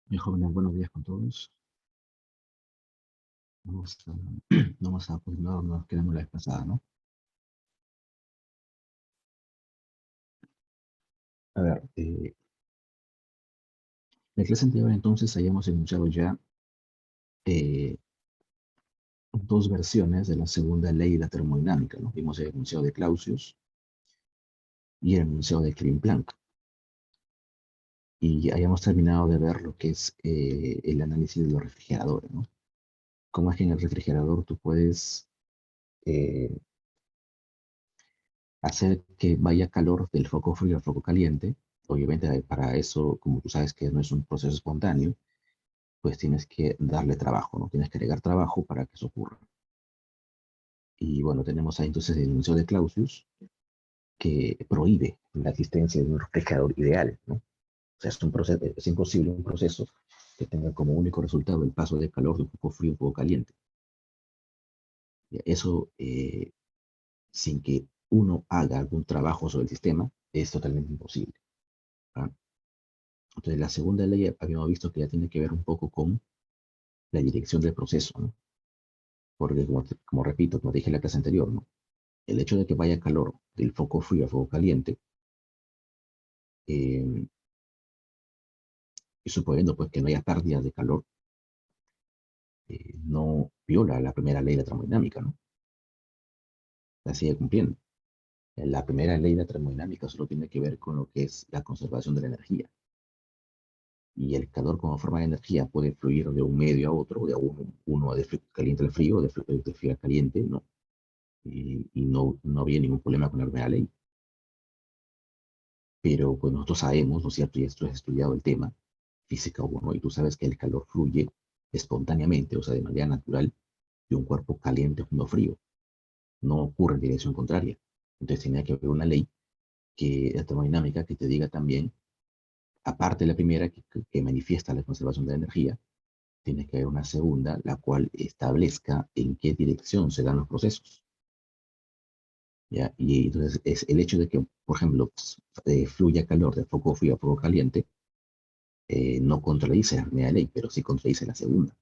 Bien, jóvenes, buenos días con todos. Vamos a, vamos a continuar donde nos quedamos la vez pasada, ¿no? A ver, en la clase anterior entonces habíamos enunciado ya eh, dos versiones de la segunda ley de la termodinámica, ¿no? Vimos el enunciado de Clausius y el enunciado de Kelvin Planck. Y habíamos terminado de ver lo que es el análisis de los refrigeradores, ¿no? Cómo es que en el refrigerador tú puedes eh, hacer que vaya calor del foco frío al foco caliente. Obviamente, para eso, como tú sabes que no es un proceso espontáneo, pues tienes que darle trabajo, ¿no? Tienes que agregar trabajo para que eso ocurra. Y bueno, tenemos ahí entonces el enunciado de Clausius que prohíbe la existencia de un refrigerador ideal, ¿no? O sea, es imposible un proceso que tenga como único resultado el paso de calor de un poco frío a un poco caliente. Eso, sin que uno haga algún trabajo sobre el sistema, es totalmente imposible. ¿Ah? Entonces, la segunda ley habíamos visto que ya tiene que ver un poco con la dirección del proceso, ¿no? Porque, como repito, como dije en la clase anterior, ¿no? El hecho de que vaya calor del foco frío al foco caliente, eh, y suponiendo pues que no haya pérdidas de calor, no viola la primera ley de la termodinámica, ¿no? La sigue cumpliendo. La primera ley de la termodinámica solo tiene que ver con lo que es la conservación de la energía. Y el calor como forma de energía puede fluir de un medio a otro, de uno de caliente al frío, de frío al caliente, ¿no? Y no había ningún problema con la primera ley. Pero pues nosotros sabemos, ¿no es cierto? Y esto has estudiado el tema, física 1, y tú sabes que el calor fluye espontáneamente, o sea, de manera natural, de un cuerpo caliente a uno frío. No ocurre en dirección contraria. Entonces tenía que haber una ley que, la termodinámica que te diga también, aparte de la primera que manifiesta la conservación de la energía, tiene que haber una segunda, la cual establezca en qué dirección se dan los procesos. ¿Ya? Y entonces es el hecho de que, por ejemplo, fluya calor de foco frío a foco caliente, no contradice la primera ley, pero sí contradice la segunda.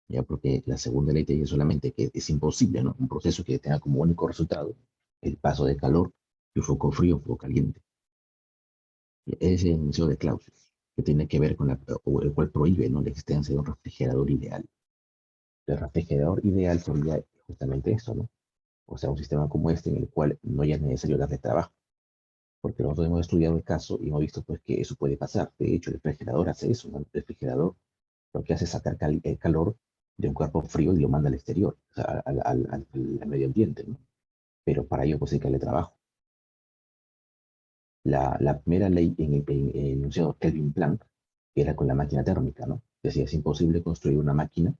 ¿Ya? Porque la segunda ley te dice solamente que es imposible, ¿no? Un proceso que tenga como único resultado el paso de calor de un foco frío a un foco caliente. Es el enunciado de Clausius, que tiene que ver con o el cual prohíbe, ¿no? La existencia de un refrigerador ideal. El refrigerador ideal sería justamente eso, ¿no? O sea, un sistema como este en el cual no ya es necesario darle trabajo, porque nosotros hemos estudiado el caso y hemos visto pues que eso puede pasar. De hecho, el refrigerador hace eso, ¿no? El refrigerador lo que hace es sacar el calor de un cuerpo frío y lo manda al exterior, o sea, al medio ambiente, ¿no? Pero para ello pues hay que darle trabajo. La primera ley en el enunciado Kelvin Planck era con la máquina térmica, ¿no? Decía, es imposible construir una máquina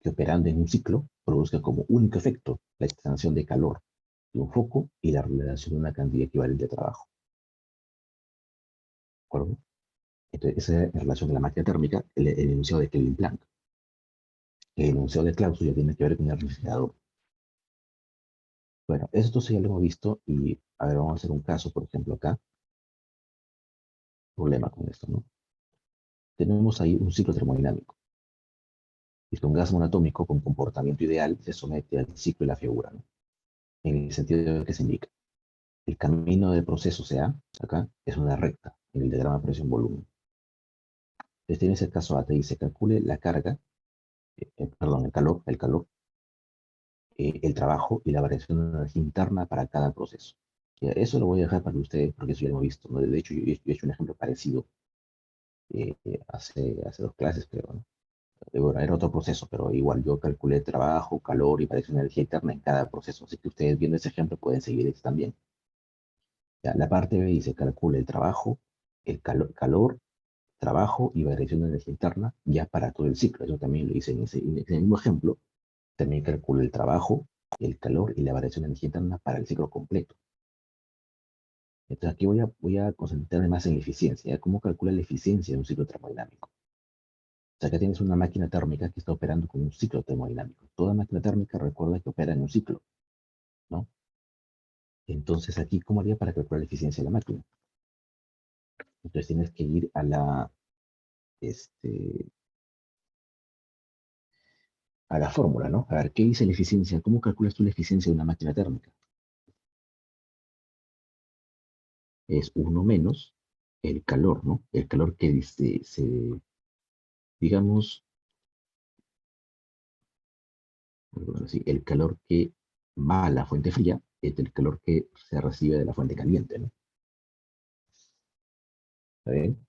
que operando en un ciclo produzca como único efecto la extracción de calor de un foco y la realización de una cantidad equivalente de trabajo. ¿De acuerdo? Entonces, esa es en relación a la máquina térmica, el enunciado de Kelvin Planck. El enunciado de Clausius ya tiene que ver con el refrigerador. Bueno, esto sí ya lo hemos visto y, a ver, vamos a hacer un caso, por ejemplo, acá. Problema con esto, ¿no? Tenemos ahí un ciclo termodinámico. Y un gas monoatómico con comportamiento ideal se somete al ciclo de la figura, ¿no? En el sentido de que se indica. El camino del proceso, o sea, acá, es una recta en el diagrama presión-volumen. Entonces tienes el caso A, te dice, calcule la carga, perdón, el calor, el trabajo y la variación de energía interna para cada proceso. Ya, eso lo voy a dejar para ustedes porque eso ya lo hemos visto, ¿no? De hecho, yo he hecho un ejemplo parecido hace dos clases, creo, ¿no? Bueno, era otro proceso, pero igual yo calculé trabajo, calor y variación de energía interna en cada proceso. Así que ustedes viendo ese ejemplo pueden seguir este también. Ya, la parte B dice calcule el trabajo, el calor, trabajo y variación de energía interna ya para todo el ciclo. Eso también lo hice en ese mismo ejemplo. También calcule el trabajo, el calor y la variación de energía interna para el ciclo completo. Entonces aquí voy a concentrarme más en la eficiencia. ¿Ya? ¿Cómo calcula la eficiencia de un ciclo termodinámico? O sea, que tienes una máquina térmica que está operando con un ciclo termodinámico. Toda máquina térmica recuerda que opera en un ciclo, ¿no? Entonces aquí, ¿cómo haría para calcular la eficiencia de la máquina? Entonces tienes que ir este, a la fórmula, ¿no? A ver, ¿qué dice la eficiencia? ¿Cómo calculas tú la eficiencia de una máquina térmica? Es uno menos el calor, ¿no? El calor que digamos, bueno, sí, el calor que va a la fuente fría es el calor que se recibe de la fuente caliente, ¿no? ¿Está bien?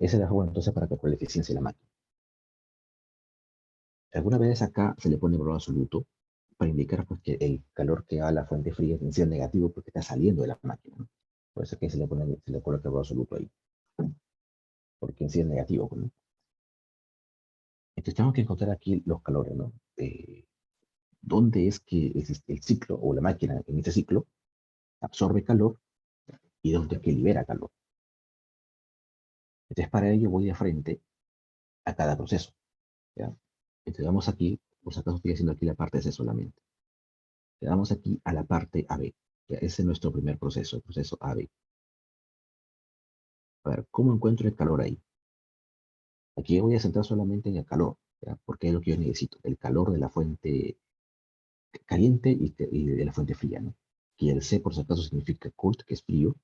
Esa es la fórmula entonces para calcular la eficiencia de la máquina. Algunas veces acá se le pone valor absoluto para indicar pues, que el calor que va a la fuente fría es en sí negativo porque está saliendo de la máquina, ¿no? Por eso es que se le coloca valor absoluto ahí, porque en sí es negativo, pues, ¿no? Entonces tenemos que encontrar aquí los calores, ¿no? ¿Dónde es que existe el ciclo o la máquina en este ciclo absorbe calor y dónde es que libera calor? Entonces para ello voy de frente a cada proceso, ¿ya? Entonces vamos aquí, por si acaso estoy haciendo aquí la parte C solamente. Le damos aquí a la parte AB. Ya, ese es nuestro primer proceso, el proceso AB. A ver, ¿cómo encuentro el calor ahí? Aquí voy a centrar solamente en el calor, ¿ya? Porque es lo que yo necesito, el calor de la fuente caliente y de la fuente fría, ¿no? Y el C, por si acaso, significa cold, que es frío,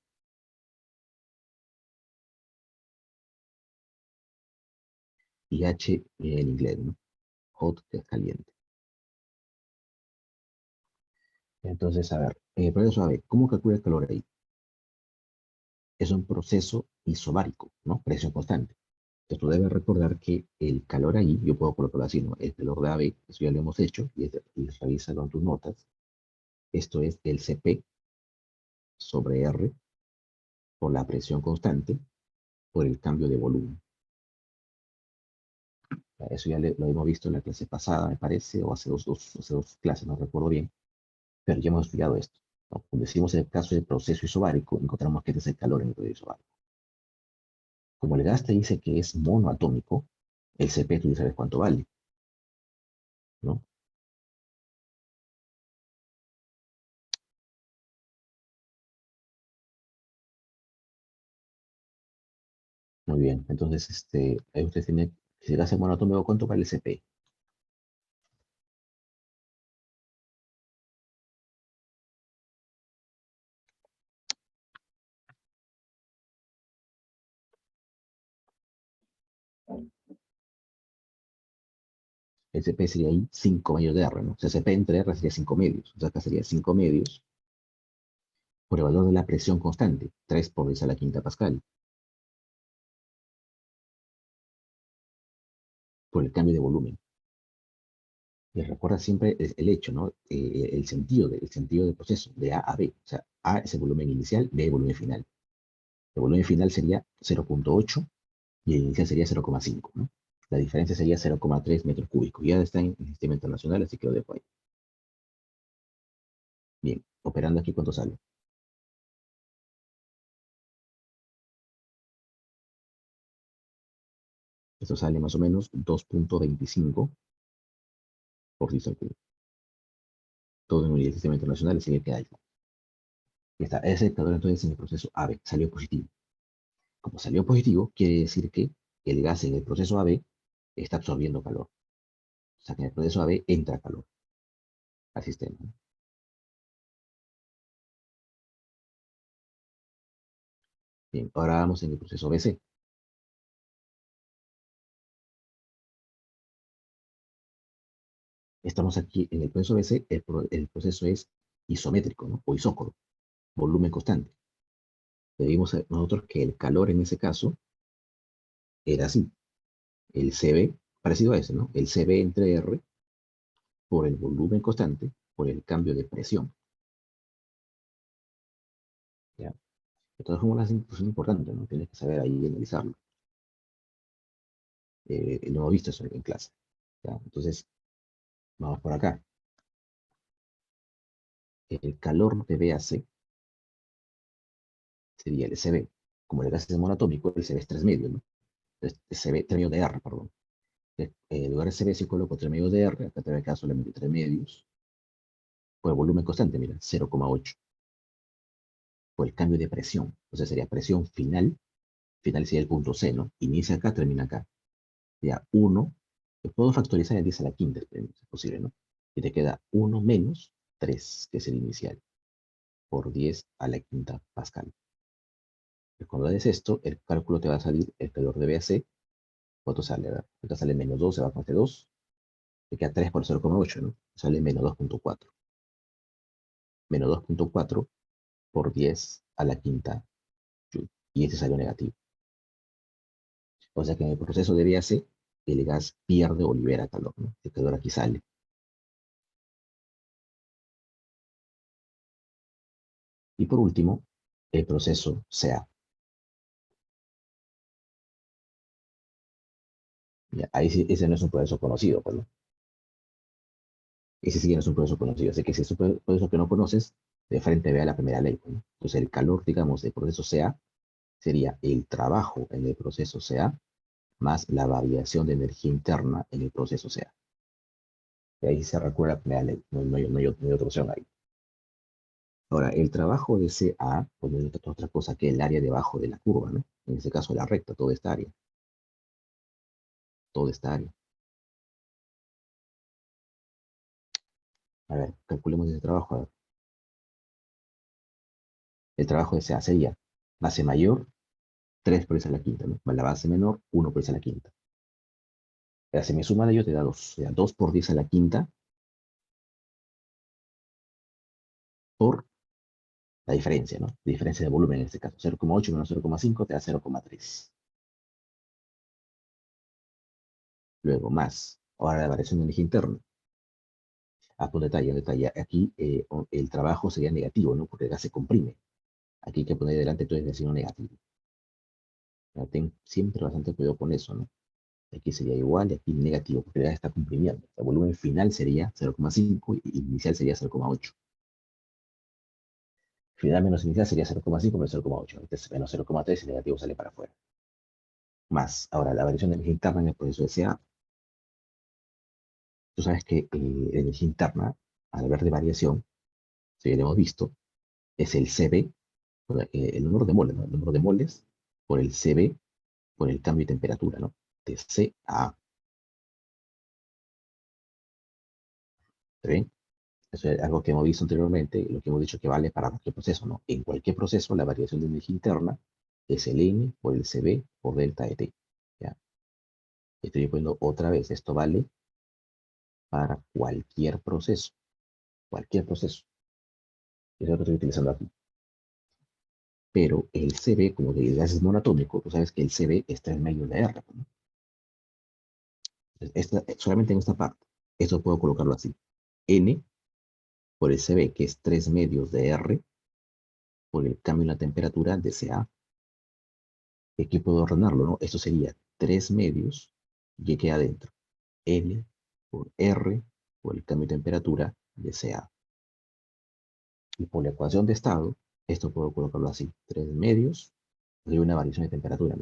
y H en inglés, ¿no? Hot, que es caliente. Entonces, a ver, proceso AB, ¿cómo calcula el calor ahí? Es un proceso isobárico, ¿no? Presión constante. Entonces, tú debes recordar que el calor ahí, yo puedo colocarlo así, ¿no? El calor de AB, eso ya lo hemos hecho, y revísalo en tus notas. Esto es el CP sobre R por la presión constante por el cambio de volumen. Eso ya lo hemos visto en la clase pasada, me parece, o hace dos clases, no recuerdo bien, pero ya hemos estudiado esto, ¿no? Cuando decimos el caso del proceso isobárico, encontramos que este es el calor en el proceso isobárico. Como el gas te dice que es monoatómico, el CP tú ya sabes cuánto vale, ¿no? Muy bien, entonces ahí usted tiene, si el gas es monoatómico, ¿cuánto vale el CP? El CP sería ahí 5 medios de R, ¿no? O sea, CP entre R sería 5 medios, o sea, acá sería 5 medios por el valor de la presión constante, 3 por 10 a la quinta Pascal, por el cambio de volumen. Y recuerda siempre el hecho, ¿no? El sentido del proceso, de A a B. O sea, A es el volumen inicial, B el volumen final. El volumen final sería 0,8 y el inicial sería 0,5, ¿no? La diferencia sería 0,3 metros cúbicos. Ya está en el sistema internacional, así que lo dejo ahí. Bien, operando aquí, ¿cuánto sale? Esto sale más o menos 2,25 por litro al cubo. Todo en el sistema internacional, así que hay. Ya está, ese calor entonces en el proceso AB salió positivo. Como salió positivo, quiere decir que el gas en el proceso AB está absorbiendo calor. O sea que en el proceso AB entra calor al sistema, ¿no? Bien, ahora vamos en el proceso BC. Estamos aquí en el proceso BC, el proceso es isométrico, ¿no? O isócoro, volumen constante. Debimos saber nosotros que el calor en ese caso era así. El CB, parecido a ese, ¿no? El CB entre R por el volumen constante, por el cambio de presión. ¿Ya? Entonces, como las es importante, ¿no? Tienes que saber ahí analizarlo. Lo hemos visto eso en clase. ¿Ya? Entonces, vamos por acá. El calor de BAC sería el SB. Como el gas es monoatómico, el CB es 3 medios, ¿no? Entonces, CB, 3 medios de R, perdón. En lugar de CB, si coloco 3 medios de R, acá te acá solamente 3 medios, por el volumen constante, mira, 0,8, por el cambio de presión. O sea, sería presión final, final sería el punto C, ¿no? Inicia acá, termina acá. Ya 1, que puedo factorizar el 10 a la quinta, si es posible, ¿no? Y te queda 1 menos 3, que es el inicial, por 10 a la quinta pascal. Y cuando haces esto, el cálculo te va a salir el calor de BAC. ¿Cuánto sale? A ver, acá sale menos 2, se va con este 2, te queda 3 por 0,8, ¿no? Sale menos 2,4. Menos 2,4 por 10 a la quinta joule. Y este salió negativo. O sea que en el proceso de BAC, el gas pierde o libera calor, ¿no? El calor aquí sale. Y por último, el proceso CA. Ya, ahí sí, ese no es un proceso conocido, pues, ¿no? Ese sí no es un proceso conocido. Así que si es un proceso que no conoces, de frente vea la primera ley, pues, ¿no? Entonces el calor, digamos, del proceso CA sería el trabajo en el proceso CA más la variación de energía interna en el proceso CA. Y ahí se recuerda la primera ley, no hay otra opción ahí. Ahora, el trabajo de CA, pues no es otra cosa que el área debajo de la curva, ¿no? En este caso la recta, toda esta área, toda esta área. A ver, calculemos ese trabajo. A ver. El trabajo de CA sería base mayor, 3 por esa a la quinta, ¿no? Más la base menor, 1 por esa a la quinta. La semisuma de ello te da 2. O sea, 2 por 10 a la quinta por la diferencia, ¿no? La diferencia de volumen en este caso. 0,8 menos 0,5 te da 0,3. Luego más. Ahora la variación de energía interna. Ah, un detalle, un detalle. Aquí el trabajo sería negativo, ¿no? Porque el gas se comprime. Aquí hay que poner delante todo el signo negativo. Ten siempre bastante cuidado con eso, ¿no? Aquí sería igual y aquí negativo, porque el gas está comprimiendo. El volumen final sería 0,5 y inicial sería 0,8. Final menos inicial sería 0,5 menos 0,8. Este es menos 0,3 y el negativo sale para afuera. Más, ahora, la variación de energía interna en el proceso de SA. Tú sabes que la energía interna, al hablar de variación, si bien hemos visto, es el CB, el número de moles, ¿no? El número de moles por el CB, por el cambio de temperatura, ¿no? De C a A. ¿Está bien? Eso es algo que hemos visto anteriormente, lo que hemos dicho que vale para cualquier proceso, ¿no? En cualquier proceso, la variación de energía interna es el N por el CB por delta de T. ¿Ya? Estoy poniendo otra vez, esto vale para cualquier proceso, cualquier proceso. Eso es lo que estoy utilizando aquí. Pero el CB, como que el gas es monoatómico, tú sabes que el CB está en medio de R, ¿no? Solamente en esta parte. Esto puedo colocarlo así. N por el CB, que es 3 medios de R, por el cambio en la temperatura de CA. Aquí puedo ordenarlo, ¿no? Esto sería 3 medios, y queda adentro. N por R, por el cambio de temperatura de CA. Y por la ecuación de estado, esto puedo colocarlo así. 3 medios de una variación de temperatura.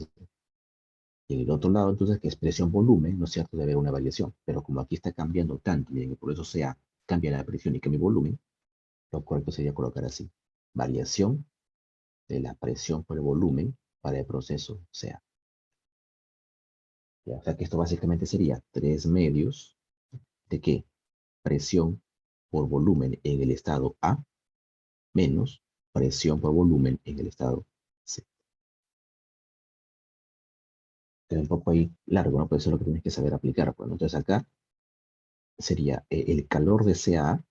Y en el otro lado, entonces, que es presión volumen, ¿no es cierto? Debe haber una variación. Pero como aquí está cambiando tanto, y por eso sea, cambia la presión y cambia el volumen, lo correcto sería colocar así. Variación de la presión por el volumen para el proceso sea. ¿Ya? O sea que esto básicamente sería 3 medios de qué? Presión por volumen en el estado A menos presión por volumen en el estado C. Es un poco ahí largo, ¿no? Pero eso es lo que tienes que saber aplicar. Pues, ¿no? Entonces acá sería el calor de CA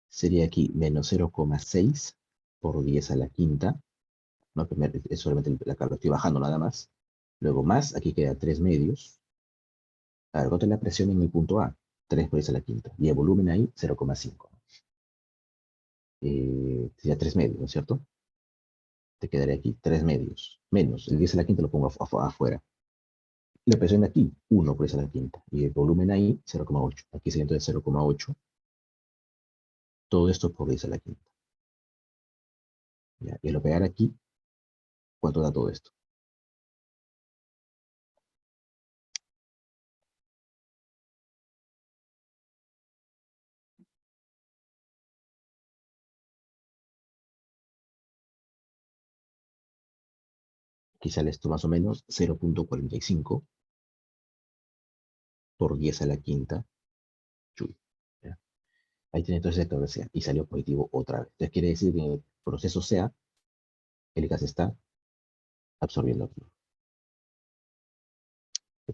sería aquí menos 0,6 por 10 a la quinta. ¿No? Primero, es solamente lo estoy bajando nada más. Luego más, aquí queda 3 medios. A ver, ¿cuánto es la presión en el punto A? 3 por 10 a la quinta. Y el volumen ahí, 0,5. Sería 3 medios, ¿no es cierto? Te quedaría aquí 3 medios. Menos, el 10 a la quinta lo pongo afuera. La presión aquí, 1 por 10 a la quinta. Y el volumen ahí, 0,8. Aquí sería entonces 0,8. Todo esto por 10 a la quinta. ¿Ya? Y al pegar aquí, ¿cuánto da todo esto? Aquí sale esto más o menos 0.45 por 10 a la quinta joule. ¿Ya? Ahí tiene entonces el calor CA y salió positivo otra vez. Entonces quiere decir que en el proceso CA el gas está absorbiendo calor.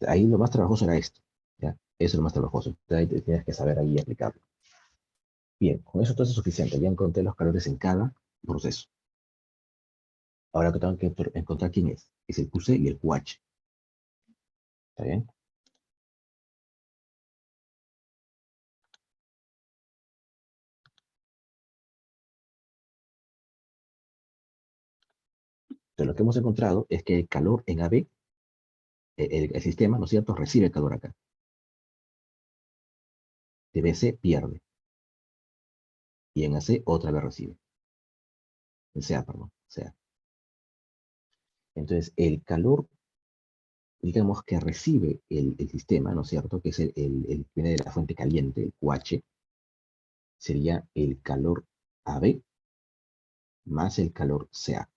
Ahí lo más trabajoso era esto. ¿Ya? Eso es lo más trabajoso. Entonces ahí tienes que saber ahí aplicarlo. Bien, con eso entonces es suficiente. Ya encontré los calores en cada proceso. Ahora que tengo que encontrar quién es el QC y el QH. ¿Está bien? Entonces lo que hemos encontrado es que el calor en AB, el sistema, ¿no es cierto?, recibe el calor acá. De BC pierde. Y en AC otra vez recibe. En CA, perdón. CA. Entonces el calor, digamos, que recibe el sistema, ¿no es cierto?, que es el que viene de la fuente caliente, el QH, sería el calor AB más el calor CA.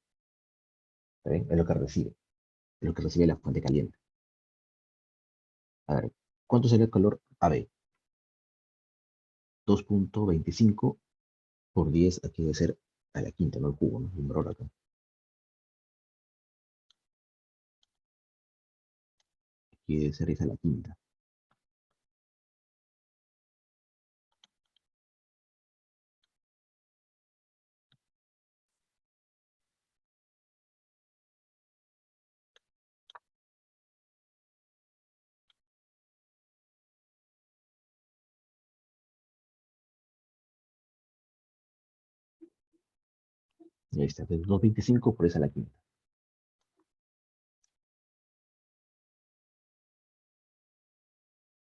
¿Está bien? Es lo que recibe. Es lo que recibe la fuente caliente. A ver, ¿cuánto sería el calor AB? 2.25 por 10, aquí debe ser a la quinta, no el cubo, ¿no? El numerador acá. Aquí debe ser 10 a la quinta. Y ahí está, entonces 2.25 por 10 a la quinta.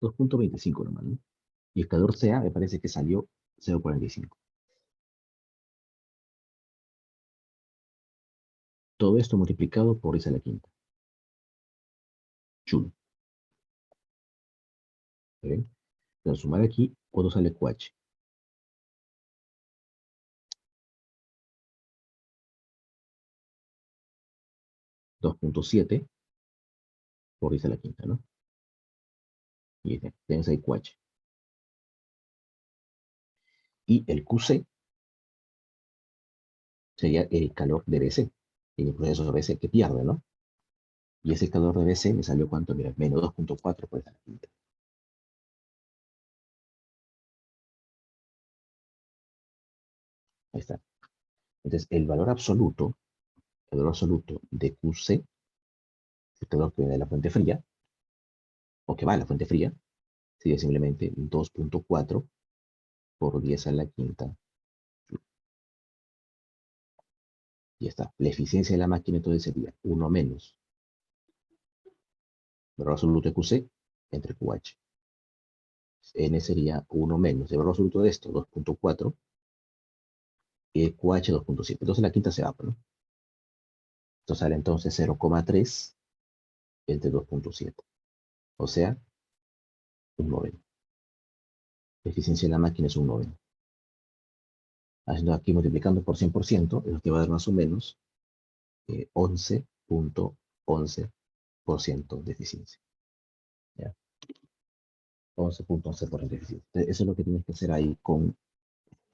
2.25 nomás, ¿no? Y el calor CA me parece que salió 0.45. Todo esto multiplicado por 10 a la quinta. Joule. ¿Está bien? Entonces, sumar aquí, ¿cuánto sale QH? 2.7 por 10 a la quinta, ¿no? Y tienes ahí QH. Y el QC sería el calor de BC, en el proceso de BC que pierde, ¿no? Y ese calor de BC me salió ¿cuánto? Mira, menos 2.4 por 10 a la quinta. Ahí está. Entonces, el valor absoluto de QC, el calor que viene de la fuente fría, o que va a la fuente fría, sería simplemente 2.4 por 10 a la quinta. Y está. La eficiencia de la máquina entonces sería 1 menos el valor absoluto de QC entre QH. N sería 1 menos el valor absoluto de esto, 2.4, y QH 2.7. Entonces la quinta se va, ¿no? Esto sale entonces 0,3 entre 2.7. O sea, un noveno. La eficiencia de la máquina es un noveno. Haciendo aquí multiplicando por 100%, eso te va a dar más o menos 11.11% de eficiencia. ¿Ya? 11.11% de eficiencia. Entonces, eso es lo que tienes que hacer ahí con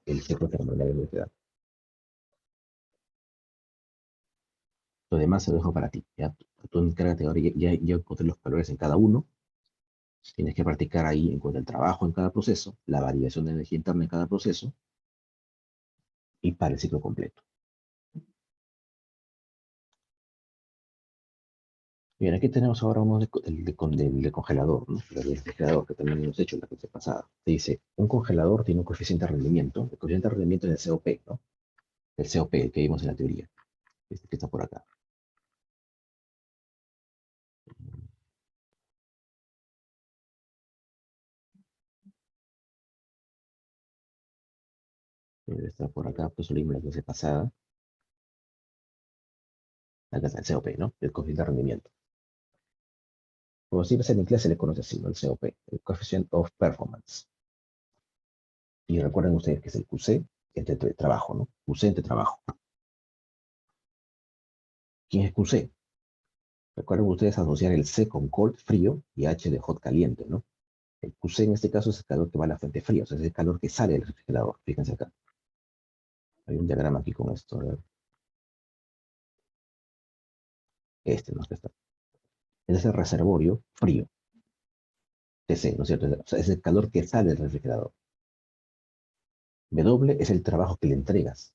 el ciclo termodinámico que te da. Lo demás se lo dejo para ti. ¿Ya? Tú encárgate ahora, ya encontré los calores en cada uno. Tienes que practicar ahí en cuanto al trabajo en cada proceso, la variación de energía interna en cada proceso y para el ciclo completo. Bien, aquí tenemos ahora uno del congelador, ¿no? El refrigerador que también hemos hecho en la clase pasada. Te dice, un congelador tiene un coeficiente de rendimiento. El coeficiente de rendimiento es el COP, ¿no? El COP, el que vimos en la teoría. Este que está por acá. Debe estar por acá, pues lo vimos en la clase pasada. Acá está el COP, ¿no? El coeficiente de rendimiento. Como siempre en inglés se le conoce así, ¿no? El COP, el Coefficient of Performance. Y recuerden ustedes que es el QC entre trabajo, ¿no? QC entre trabajo. ¿Quién es QC? Recuerden ustedes asociar el C con cold, frío, y H de hot, caliente, ¿no? El QC en este caso es el calor que va a la fuente fría, o sea, es el calor que sale del refrigerador. Fíjense acá. Hay un diagrama aquí con esto. A ver. Este, ¿no? Este está. Ese es el reservorio frío, TC, ¿no es cierto? O sea, es el calor que sale del refrigerador. W es el trabajo que le entregas.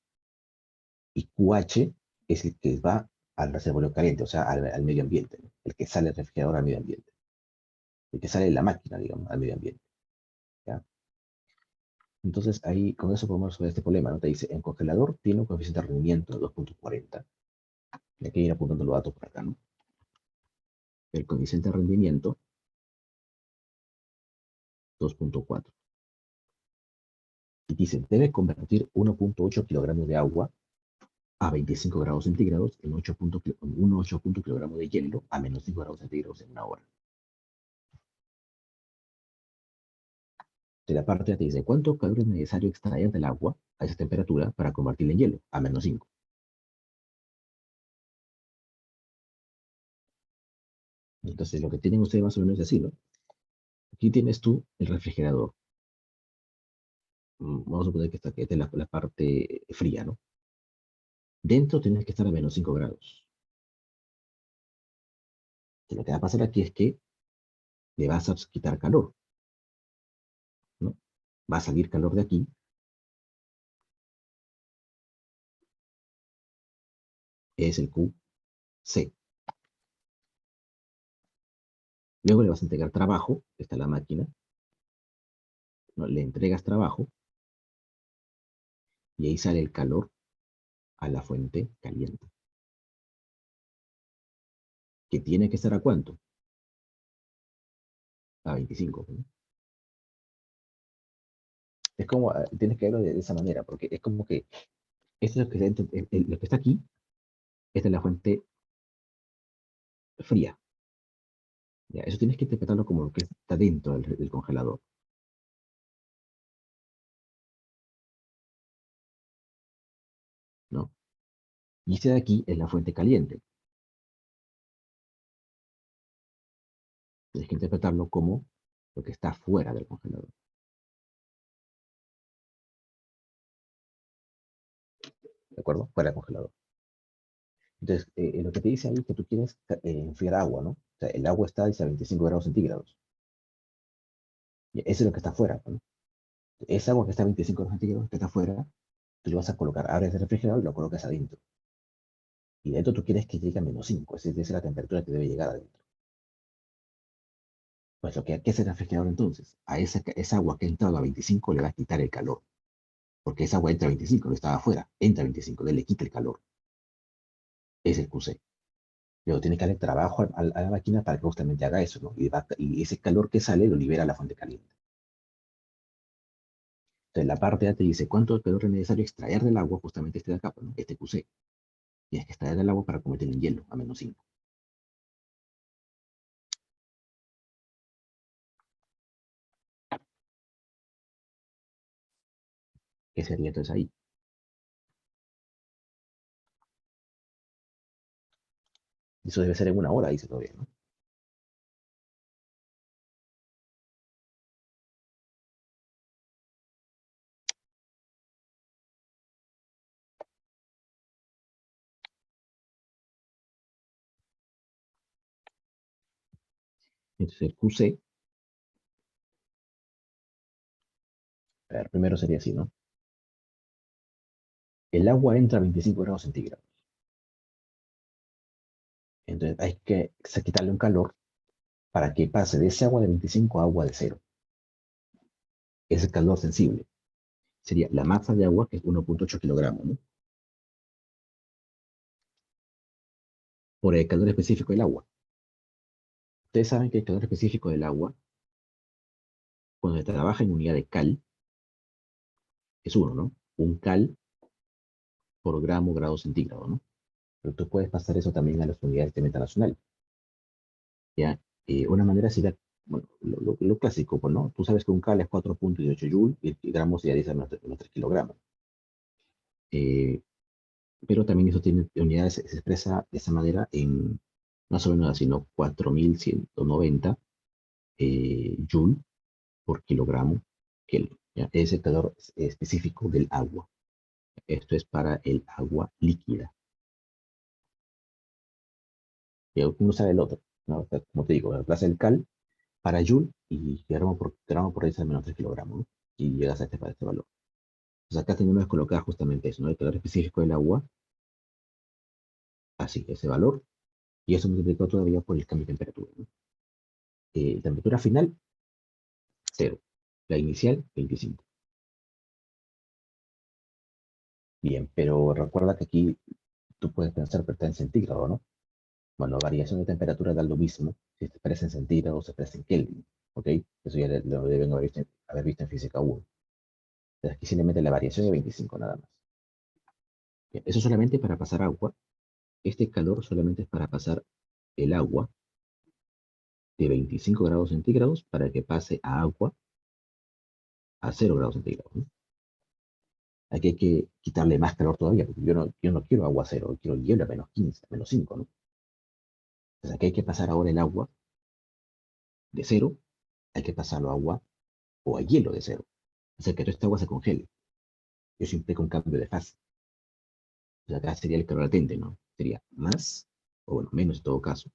Y QH es el que va al reservorio caliente, o sea, al medio ambiente, ¿no? El que sale del refrigerador al medio ambiente. El que sale de la máquina, digamos, al medio ambiente. ¿Ya? Entonces, ahí con eso podemos resolver este problema, ¿no? Te dice, en congelador tiene un coeficiente de rendimiento de 2.40. Y hay que ir apuntando los datos por acá, ¿no? El coeficiente de rendimiento, 2.4. Y dice, debe convertir 1.8 kilogramos de agua a 25 grados centígrados en 8 kilogramos de hielo a menos 5 grados centígrados en una hora. De la parte A te dice, ¿cuánto calor es necesario extraer del agua a esa temperatura para convertirla en hielo? A menos 5. Entonces, lo que tienen ustedes más o menos es así, ¿no? Aquí tienes tú el refrigerador. Vamos a suponer que esta es la parte fría, ¿no? Dentro tienes que estar a menos 5 grados. Y lo que va a pasar aquí es que le vas a quitar calor, ¿no? Va a salir calor de aquí, es el QC. Luego le vas a entregar trabajo, está la máquina, ¿no? Le entregas trabajo y ahí sale el calor a la fuente caliente. ¿Que tiene que estar a cuánto? A 25, ¿no? Es como, tienes que verlo de esa manera, porque es como que esto es lo que, lo que está aquí, esta es la fuente fría. ¿Ya? Eso tienes que interpretarlo como lo que está dentro del congelador, ¿no? Y este de aquí es la fuente caliente. Tienes que interpretarlo como lo que está fuera del congelador. ¿De acuerdo? Fuera del congelador. Entonces, lo que te dice ahí es que tú quieres enfriar agua, ¿no? O sea, el agua está dice, a 25 grados centígrados. Y eso es lo que está afuera, ¿no? Esa agua que está a 25 grados centígrados, que está afuera, tú lo vas a colocar, abres el refrigerador y lo colocas adentro. Y dentro tú quieres que llegue a menos 5, esa es la temperatura que debe llegar adentro. Pues lo que hay que hacer el refrigerador entonces, a esa agua que ha entrado a 25 le va a quitar el calor. Porque esa agua entra a 25, no estaba afuera, entra a 25, le quita el calor. Es el QC. Luego tiene que darle trabajo a la máquina para que justamente haga eso, ¿no? Y ese calor que sale lo libera a la fuente caliente. Entonces la parte A te dice cuánto calor es necesario extraer del agua, justamente este de acá, pues, ¿no? Este QC. Tienes que extraer del agua para convertirlo en hielo a menos 5. ¿Qué sería entonces ahí? Eso debe ser en una hora, dice todavía, ¿no? Entonces el QC, a ver, primero sería así, ¿no? El agua entra a 25 grados centígrados. Entonces hay que quitarle un calor para que pase de ese agua de 25 a agua de cero. Ese calor sensible. Sería la masa de agua, que es 1.8 kilogramos, ¿no? Por el calor específico del agua. Ustedes saben que el calor específico del agua, cuando se trabaja en unidad de cal, es uno, ¿no? Un cal por grado centígrado, ¿no? Pero tú puedes pasar eso también a las unidades de internacional. ¿Ya? Una manera sería, bueno, lo clásico, pues, ¿no? Tú sabes que un cal es 4.18 joules y gramos ya dice menos 3 kilogramos. Eh, pero también eso tiene unidades, se expresa de esa manera más o menos así, ¿no? 4190 joule por kilogramo Kelvin. ¿Ya? Es el calor específico del agua. Esto es para el agua líquida. Y uno sabe el otro, ¿no? O sea, como te digo, reemplaza el cal para joule y gramo por ahí menos 3 kilogramos, ¿no? Y llegas a para este valor. Entonces acá tenemos que colocar justamente eso, ¿no? El calor específico del agua, así, ese valor, y eso multiplicado todavía por el cambio de temperatura, ¿no? Temperatura final, cero. La inicial, 25. Bien, pero recuerda que aquí tú puedes pensar que está en centígrado, ¿no? Bueno, variación de temperatura da lo mismo si se expresa en centígrados o se expresa en Kelvin, ¿ok? Eso ya lo deben haber visto en física 1. Entonces aquí simplemente la variación de 25 nada más. Bien, eso solamente para pasar agua. Este calor solamente es para pasar el agua de 25 grados centígrados para que pase a agua a 0 grados centígrados, ¿no? Aquí hay que quitarle más calor todavía, porque yo no quiero agua a 0, quiero hielo a menos 15, a menos 5, ¿no? Entonces aquí hay que pasar ahora el agua de 0, hay que pasarlo a agua o a hielo de 0. Hacer que toda esta agua se congele. Eso implica un cambio de fase. O sea, acá sería el calor latente, ¿no? Sería más, o bueno, menos en todo caso.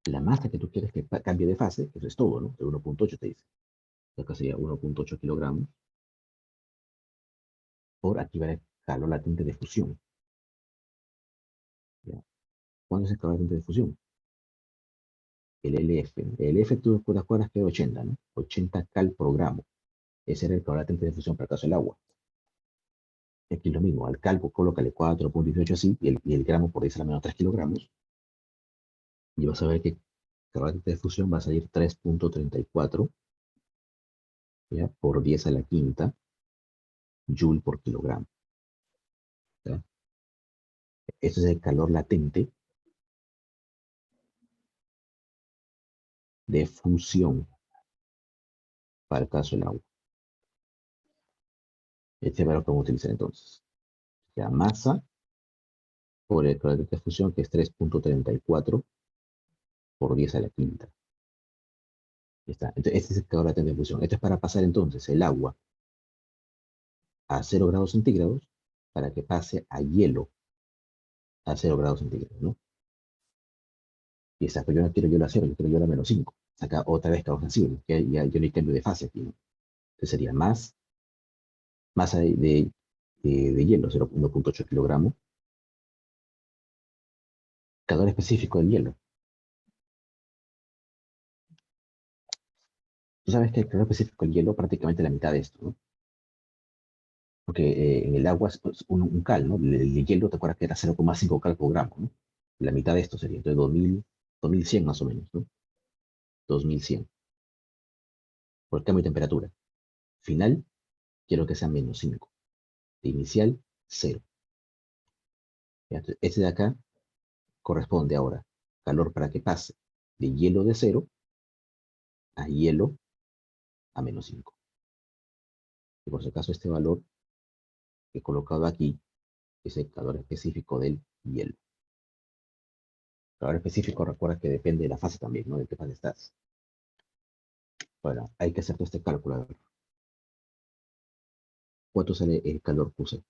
La masa que tú quieres que cambie de fase, eso es todo, ¿no? De 1.8 te dice. Acá sería 1.8 kilogramos por activar el calor latente de fusión. ¿Ya? ¿Cuándo es el calor latente de fusión? El LF. El LF tú te acuerdas que es 80, ¿no? 80 cal por gramo. Ese era el calor latente de fusión para el caso del agua. Aquí es lo mismo, al cal colócale 4.18 así, y el gramo por 10 a la menos 3 kilogramos, y vas a ver que el calor latente de fusión va a salir 3.34, ¿ya? Por 10 a la quinta joule por kilogramo. ¿Ya? Ese es el calor latente de fusión para el caso del agua. Este valor que vamos a utilizar entonces. La masa por el calor de fusión, que es 3.34 por 10 a la quinta. Está. Entonces, este es el calor latente de fusión. Esto es para pasar entonces el agua a 0 grados centígrados para que pase a hielo a 0 grados centígrados, ¿no? Y esa, pues yo no quiero hielo a 0, yo quiero hielo a menos 5. Acá otra vez causa sensible, que ya yo no hay cambio de fase aquí, ¿no? Entonces sería más masa de hielo, 1.8 kilogramos, calor específico del hielo. Tú sabes que el calor específico del hielo prácticamente la mitad de esto, ¿no? Porque en el agua es pues, un cal, ¿no? El hielo, te acuerdas que era 0,5 cal por gramo, ¿no? La mitad de esto sería, entonces 2100 más o menos, ¿no? 2100 por el cambio de temperatura. Final, quiero que sea menos 5. De inicial, 0. Este de acá corresponde ahora calor para que pase de hielo de 0 a hielo a menos 5. Y por si acaso este valor que he colocado aquí es el calor específico del hielo. Calor específico, recuerda que depende de la fase también, ¿no? De qué fase estás. Bueno, hay que hacer todo este cálculo. A ver, ¿cuánto sale el calor Q?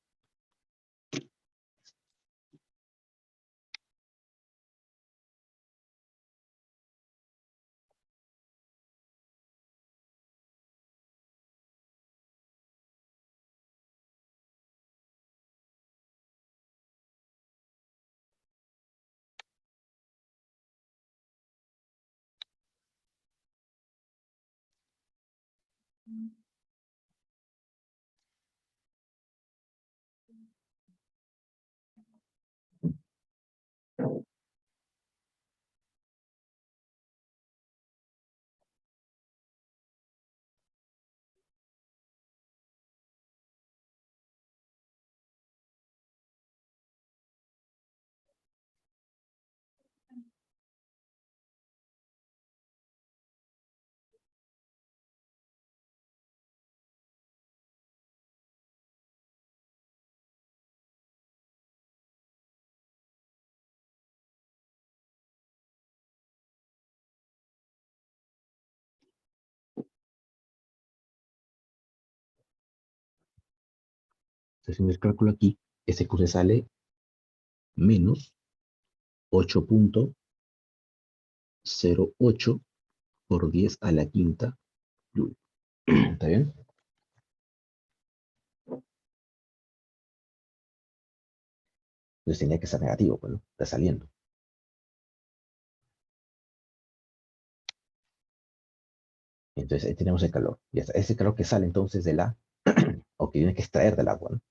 Haciendo el cálculo aquí, ese Q se sale menos 8,08 por 10 a la quinta Joule. ¿Está bien? Entonces tenía que ser negativo, pues, ¿no? Está saliendo. Entonces ahí tenemos el calor. Y ese calor que sale entonces de la, o que tiene que extraer del agua, ¿no?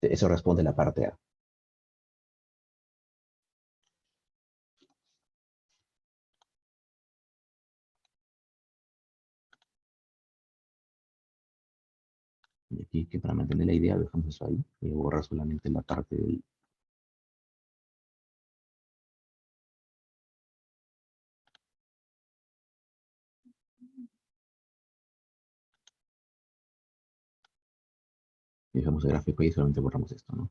Eso responde a la parte A. Y aquí que para mantener la idea dejamos eso ahí. Y borrar solamente la parte del... Dejamos el gráfico ahí y solamente borramos esto, ¿no?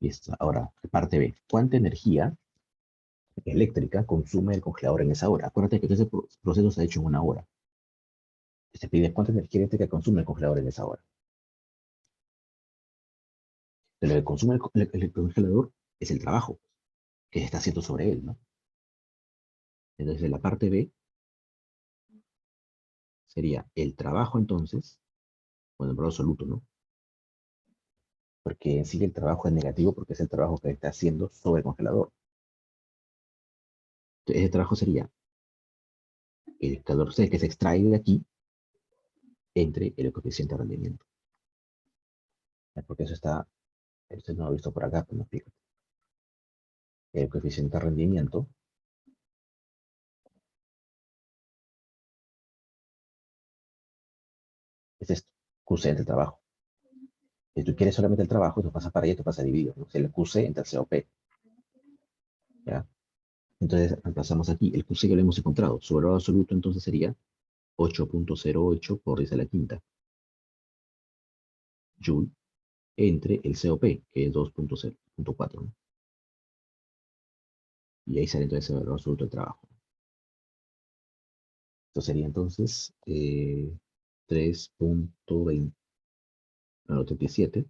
Listo. Ahora, parte B. ¿Cuánta energía eléctrica consume el congelador en esa hora? Acuérdate que ese proceso se ha hecho en una hora. Se pide cuánta energía eléctrica consume el congelador en esa hora. De lo que consume el congelador es el trabajo que se está haciendo sobre él, ¿no? Entonces, en la parte B sería el trabajo, entonces, bueno, en valor absoluto, ¿no? Porque en sí el trabajo es negativo porque es el trabajo que está haciendo sobre el congelador. Entonces, ese trabajo sería el calor C que se extrae de aquí entre el coeficiente de rendimiento. Porque eso está, esto no lo he visto por acá, pero no explico. El coeficiente de rendimiento es esto, QC entre trabajo. Si tú quieres solamente el trabajo, tú pasas para allá, tú pasas dividido, ¿no? Si el QC entre el COP, ¿ya? Entonces, reemplazamos aquí, el QC ya lo hemos encontrado, su valor absoluto entonces sería 8,08 por 10 a la quinta Joule entre el COP, que es 2,0.4, ¿no? Y ahí sale entonces el valor absoluto del trabajo. Esto sería entonces 3,20, no, 37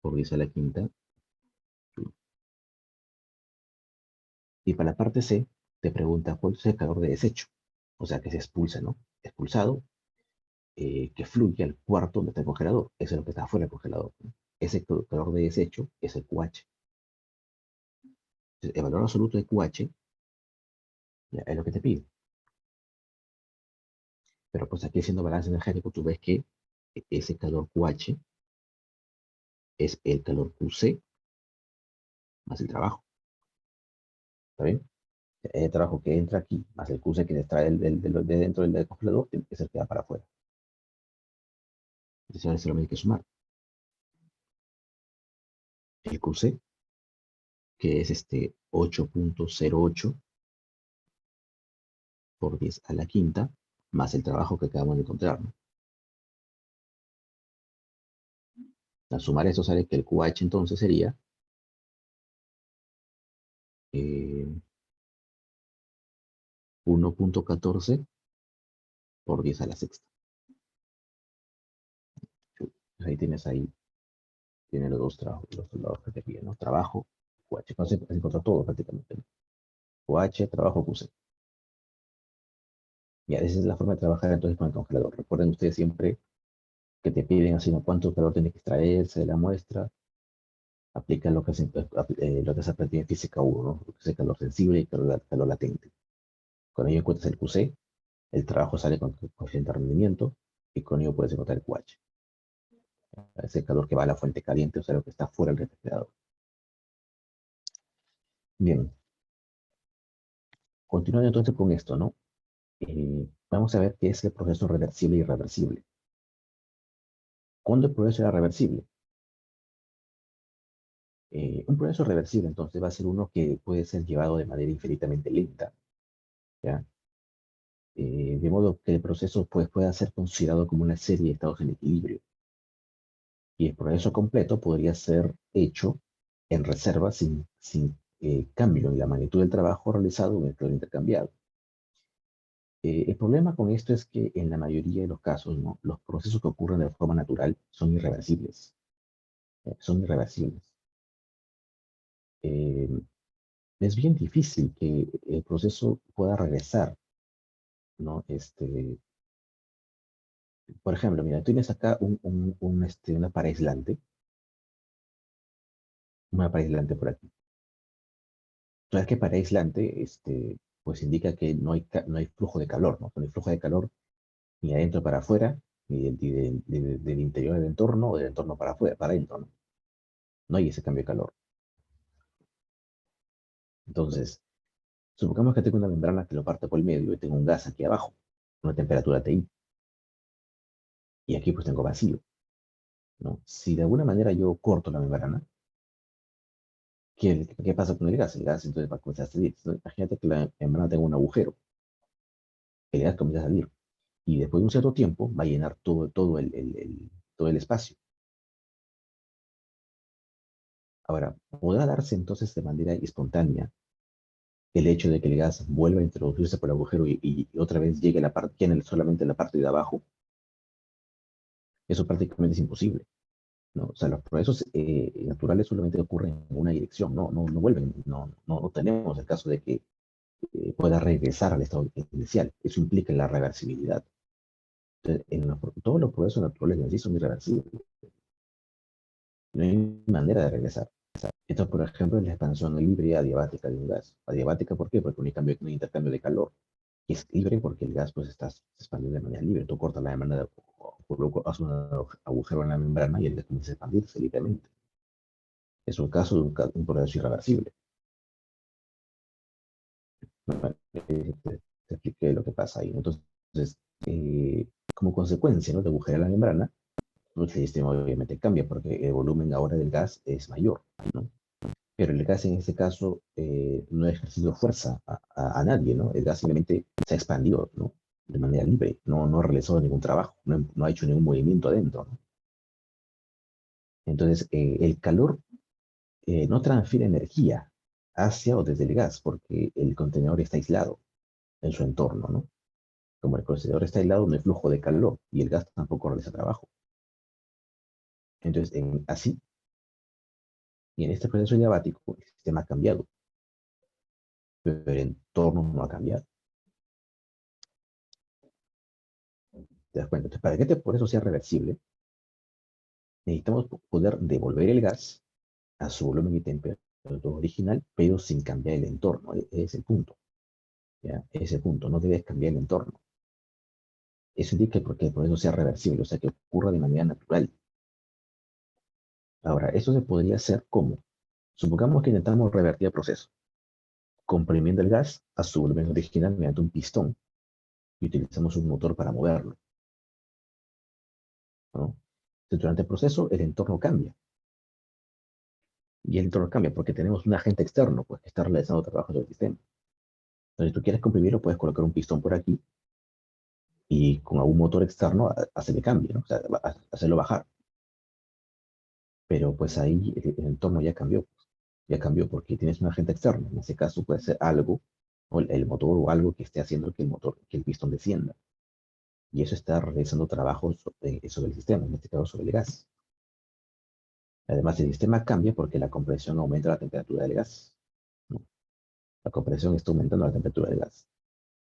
por 10 a la quinta Joule. Y para la parte C, te pregunta cuál es el calor de desecho, o sea, que se expulsa, ¿no? Expulsado, que fluye al cuarto donde está el congelador. Eso es lo que está fuera del congelador, ¿no? Ese calor de desecho es el QH. Entonces, el valor absoluto de QH ya, es lo que te pide. Pero pues aquí haciendo balance energético, tú ves que ese calor QH es el calor QC más el trabajo. ¿Está bien? El trabajo que entra aquí más el QC que se extrae de dentro del congelador es el que va para afuera. Entonces ahora solamente hay que sumar el QC, que es este 8,08 por 10 a la quinta, más el trabajo que acabamos de encontrar, ¿no? Al sumar eso sale que el QH entonces sería 1,14 por 10 a la sexta. Pues ahí tiene los dos trabajos, los dos lados que te piden, ¿no? Trabajo, QH. Entonces se encontró todo prácticamente, ¿no? QH, trabajo, QC. Ya, esa es la forma de trabajar entonces con el congelador. Recuerden ustedes siempre que te piden así, ¿no? Cuánto calor tiene que extraerse de la muestra. Aplica lo que se aprendió en física 1, ¿no? Lo que es el calor sensible y calor latente. Con ello encuentras el QC, el trabajo sale con coeficiente de rendimiento y con ello puedes encontrar el QH. Es el calor que va a la fuente caliente, o sea, lo que está fuera del refrigerador. Bien, continuando entonces con esto, ¿no? Vamos a ver qué es el proceso reversible y irreversible. ¿Cuándo el proceso era reversible? Un proceso reversible, entonces, va a ser uno que puede ser llevado de manera infinitamente lenta, ¿ya? de modo que el proceso pues, pueda ser considerado como una serie de estados en equilibrio. Y el proceso completo podría ser hecho en reserva sin cambio en la magnitud del trabajo realizado en el calor intercambiado. El problema con esto es que en la mayoría de los casos, ¿no? Los procesos que ocurren de forma natural son irreversibles. Son irreversibles. Eh, es bien difícil que el proceso pueda regresar, ¿no? Por ejemplo, mira, tienes acá una pared aislante por aquí. Sabes que pared aislante, pues indica que no hay flujo de calor, ¿no? No hay flujo de calor ni de adentro para afuera, ni del interior del entorno o del entorno para afuera, para adentro, ¿no? No hay ese cambio de calor. Entonces, supongamos que tengo una membrana que lo parte por el medio y tengo un gas aquí abajo, una temperatura TI, y aquí pues tengo vacío, ¿no? Si de alguna manera yo corto la membrana, ¿qué pasa con el gas? El gas entonces va a comenzar a salir. Entonces, imagínate que la membrana tenga un agujero, el gas comienza a salir, y después de un cierto tiempo va a llenar todo el espacio. Ahora, podrá darse entonces de manera espontánea el hecho de que el gas vuelva a introducirse por el agujero y otra vez llegue a la parte, solamente la parte de abajo. Eso prácticamente es imposible, ¿no? O sea, los procesos naturales solamente ocurren en una dirección, no vuelven, no tenemos el caso de que pueda regresar al estado inicial. Eso implica la reversibilidad. Entonces, todos los procesos naturales en sí son irreversibles. No hay manera de regresar. Esto, por ejemplo, es la expansión libre adiabática de un gas. Adiabática, ¿por qué? Porque no hay intercambio de calor. Y es libre porque el gas pues está expandiendo de manera libre. Tú cortas la membrana, haces un agujero en la membrana y el gas comienza a expandirse libremente. Es un caso de un proceso irreversible. Bueno, te expliqué lo que pasa ahí. Entonces, como consecuencia, ¿no? De agujerar la membrana, pues el sistema obviamente cambia porque el volumen ahora del gas es mayor, ¿no? Pero el gas en este caso no ha ejercido fuerza a nadie, ¿no? El gas simplemente se ha expandido, ¿no? De manera libre, no ha realizado ningún trabajo, no ha hecho ningún movimiento adentro, ¿no? Entonces, el calor no transfiere energía hacia o desde el gas porque el contenedor está aislado en su entorno, ¿no? Como el contenedor está aislado, no hay flujo de calor y el gas tampoco realiza trabajo. Entonces, así, y en este proceso diabático, el sistema ha cambiado, pero el entorno no ha cambiado. ¿Te das cuenta? Entonces, para que este proceso sea reversible, necesitamos poder devolver el gas a su volumen y temperatura original, pero sin cambiar el entorno. Ese es el punto. ¿Ya? Ese es el punto. No debes cambiar el entorno. Eso indica que el proceso sea reversible, o sea, que ocurra de manera natural. Ahora, eso se podría hacer como, supongamos que intentamos revertir el proceso, comprimiendo el gas a su volumen original mediante un pistón y utilizamos un motor para moverlo, ¿no? Entonces, durante el proceso, el entorno cambia. Y el entorno cambia porque tenemos un agente externo pues, que está realizando trabajos del sistema. Entonces, si tú quieres comprimirlo, puedes colocar un pistón por aquí y con algún motor externo hacerle cambio, ¿no? O sea, hacerlo bajar. Pero pues ahí el entorno ya cambió porque tienes un agente externo. En ese caso puede ser algo, o el motor o algo que esté haciendo que el pistón descienda. Y eso está realizando trabajos sobre el sistema, en este caso sobre el gas. Además, el sistema cambia porque la compresión aumenta la temperatura del gas, ¿no? La compresión está aumentando la temperatura del gas.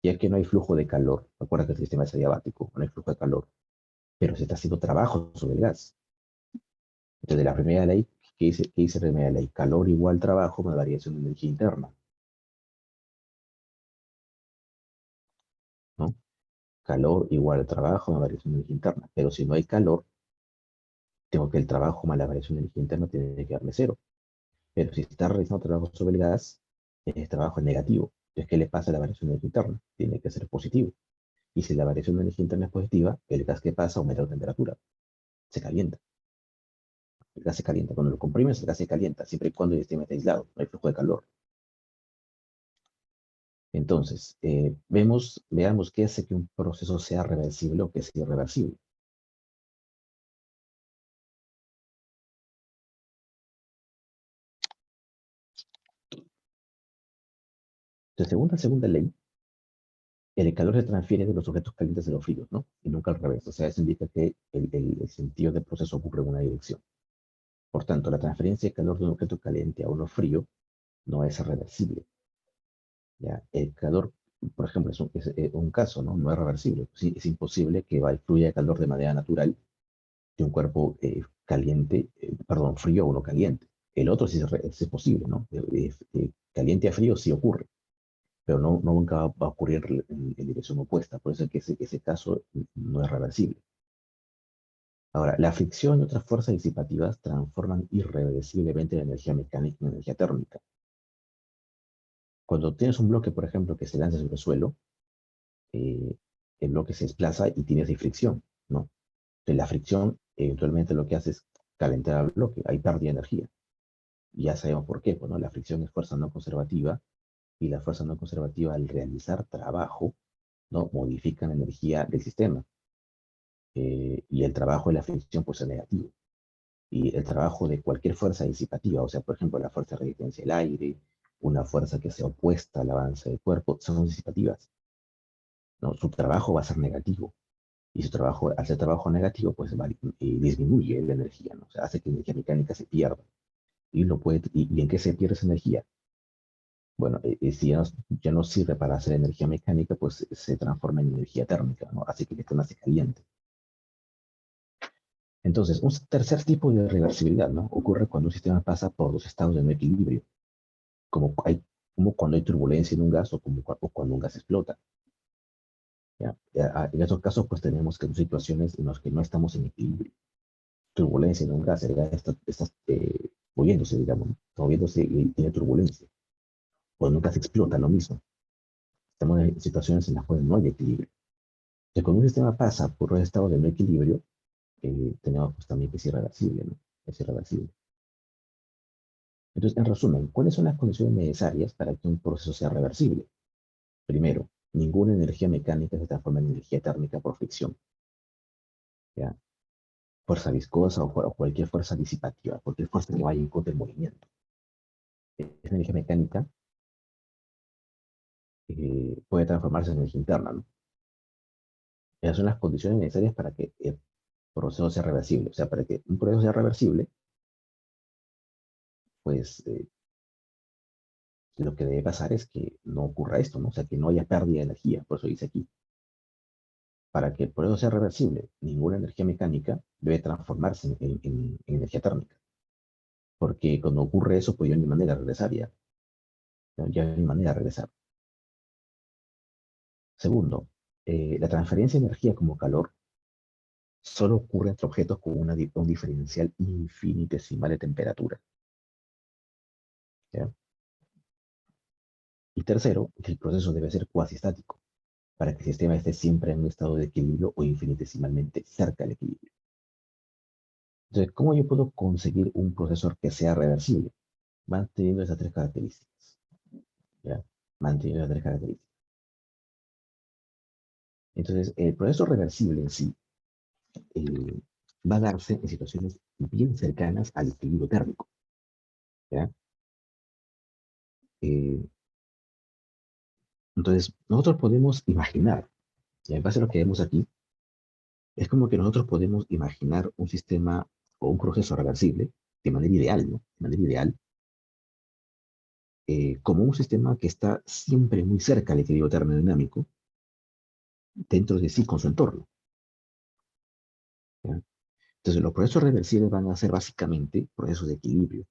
Ya que no hay flujo de calor, recuerda que el sistema es adiabático, no hay flujo de calor, pero se está haciendo trabajo sobre el gas. Entonces, la primera ley, qué dice la primera ley? Calor igual trabajo más variación de energía interna, ¿no? Calor igual trabajo más variación de energía interna. Pero si no hay calor, tengo que el trabajo más la variación de energía interna tiene que darme cero. Pero si está realizando trabajo sobre el gas, el trabajo es negativo. Entonces, ¿qué le pasa a la variación de energía interna? Tiene que ser positivo. Y si la variación de energía interna es positiva, el gas que pasa aumenta la temperatura, se calienta. El gas se calienta. Cuando lo comprimes, el gas se calienta, siempre y cuando el sistema esté aislado, no hay flujo de calor. Entonces, veamos qué hace que un proceso sea reversible o que sea irreversible. Entonces, según la segunda ley, el calor se transfiere de los objetos calientes a los fríos, ¿no? Y nunca al revés. O sea, eso indica que el sentido del proceso ocurre en una dirección. Por tanto, la transferencia de calor de un objeto caliente a uno frío no es reversible. ¿Ya? El calor, por ejemplo, es un caso, ¿no? No es reversible. Sí, es imposible que fluya calor de manera natural de un cuerpo caliente, perdón, frío a uno caliente. El otro sí es posible, ¿no? Caliente a frío sí ocurre, pero no nunca va a ocurrir en dirección opuesta. Por eso es que ese caso no es reversible. Ahora, la fricción y otras fuerzas disipativas transforman irreversiblemente la energía mecánica en energía térmica. Cuando tienes un bloque, por ejemplo, que se lanza sobre el suelo, eh, el bloque se desplaza y tiene esa fricción, ¿no? Entonces, la fricción eventualmente lo que hace es calentar el bloque, hay pérdida de energía. Y ya sabemos por qué, pues, ¿no? La fricción es fuerza no conservativa y la fuerza no conservativa al realizar trabajo, ¿no? Modifica la energía del sistema. Y el trabajo de la fricción pues es negativo. Y el trabajo de cualquier fuerza disipativa, o sea, por ejemplo, la fuerza de resistencia del aire, una fuerza que sea opuesta al avance del cuerpo, son disipativas, ¿no? Su trabajo va a ser negativo. Y su trabajo, al ser trabajo negativo, pues disminuye la energía, ¿no? O sea, hace que la energía mecánica se pierda. ¿Y en qué se pierde esa energía? Bueno, si ya no sirve para hacer energía mecánica, pues se transforma en energía térmica, ¿no? Así que el sistema se caliente. Entonces, un tercer tipo de reversibilidad, ¿no? Ocurre cuando un sistema pasa por dos estados de no equilibrio, como, como cuando hay turbulencia en un gas o cuando un gas explota. ¿Ya? En estos casos, pues tenemos que situaciones en las que no estamos en equilibrio. Turbulencia en un gas, el gas está moviéndose, digamos, ¿no? Está moviéndose y tiene turbulencia. Cuando un gas explota, lo mismo. Estamos en situaciones en las cuales no hay equilibrio. Que cuando un sistema pasa por un estado de no equilibrio, tenemos pues también que es irreversible, ¿no? Es irreversible. Entonces, en resumen, ¿cuáles son las condiciones necesarias para que un proceso sea reversible? Primero, ninguna energía mecánica se transforma en energía térmica por fricción, ¿ya? Fuerza viscosa o cualquier fuerza disipativa, cualquier fuerza que vaya en contra del movimiento. Esa energía mecánica puede transformarse en energía interna, ¿no? Esas son las condiciones necesarias para que el proceso sea reversible. O sea, para que un proceso sea reversible, pues lo que debe pasar es que no ocurra esto, ¿no? O sea, que no haya pérdida de energía. Por eso dice aquí, para que el proceso sea reversible, ninguna energía mecánica debe transformarse en energía térmica. Porque cuando ocurre eso, pues ya no hay manera de regresar ya. Ya no hay manera de regresar. Segundo, la transferencia de energía como calor solo ocurre entre objetos con un diferencial infinitesimal de temperatura. ¿Ya? Y tercero, que el proceso debe ser cuasi estático, para que el sistema esté siempre en un estado de equilibrio o infinitesimalmente cerca del equilibrio. Entonces, ¿cómo yo puedo conseguir un procesor que sea reversible? Manteniendo esas tres características. ¿Ya? Manteniendo esas tres características. Entonces, el proceso reversible en sí eh, va a darse en situaciones bien cercanas al equilibrio térmico. ¿Ya? Eh, entonces, nosotros podemos imaginar, y en base a lo que vemos aquí, es como que nosotros podemos imaginar un sistema o un proceso reversible de manera ideal, ¿no? De manera ideal, como un sistema que está siempre muy cerca del equilibrio termodinámico dentro de sí con su entorno. ¿Ya? Entonces, los procesos reversibles van a ser básicamente procesos de equilibrio.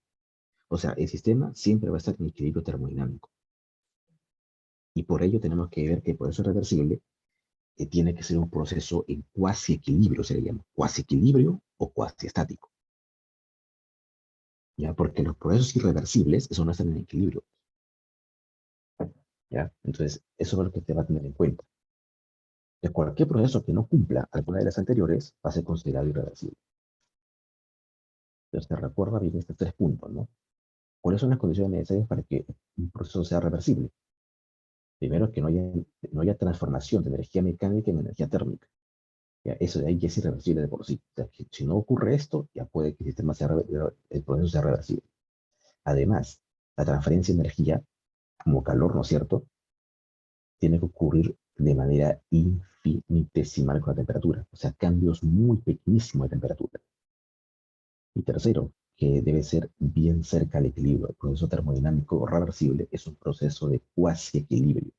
O sea, el sistema siempre va a estar en equilibrio termodinámico. Y por ello tenemos que ver que el proceso reversible tiene que ser un proceso en cuasi equilibrio, se le llama cuasi equilibrio o cuasi estático. ¿Ya? Porque los procesos irreversibles, eso no están en equilibrio. ¿Ya? Entonces, eso es lo que te va a tener en cuenta. Que cualquier proceso que no cumpla alguna de las anteriores va a ser considerado irreversible. Entonces, te recuerda bien estos tres puntos, ¿no? ¿Cuáles son las condiciones necesarias para que un proceso sea reversible? Primero, que no haya transformación de energía mecánica en energía térmica. Ya, eso de ahí ya es irreversible de por sí. O sea, que si no ocurre esto, ya puede que el sistema el proceso sea reversible. Además, la transferencia de energía como calor, ¿no es cierto?, tiene que ocurrir de manera infinitesimal con la temperatura. O sea, cambios muy pequeñísimos de temperatura. Y tercero, que debe ser bien cerca al equilibrio. El proceso termodinámico reversible es un proceso de cuasi equilibrio,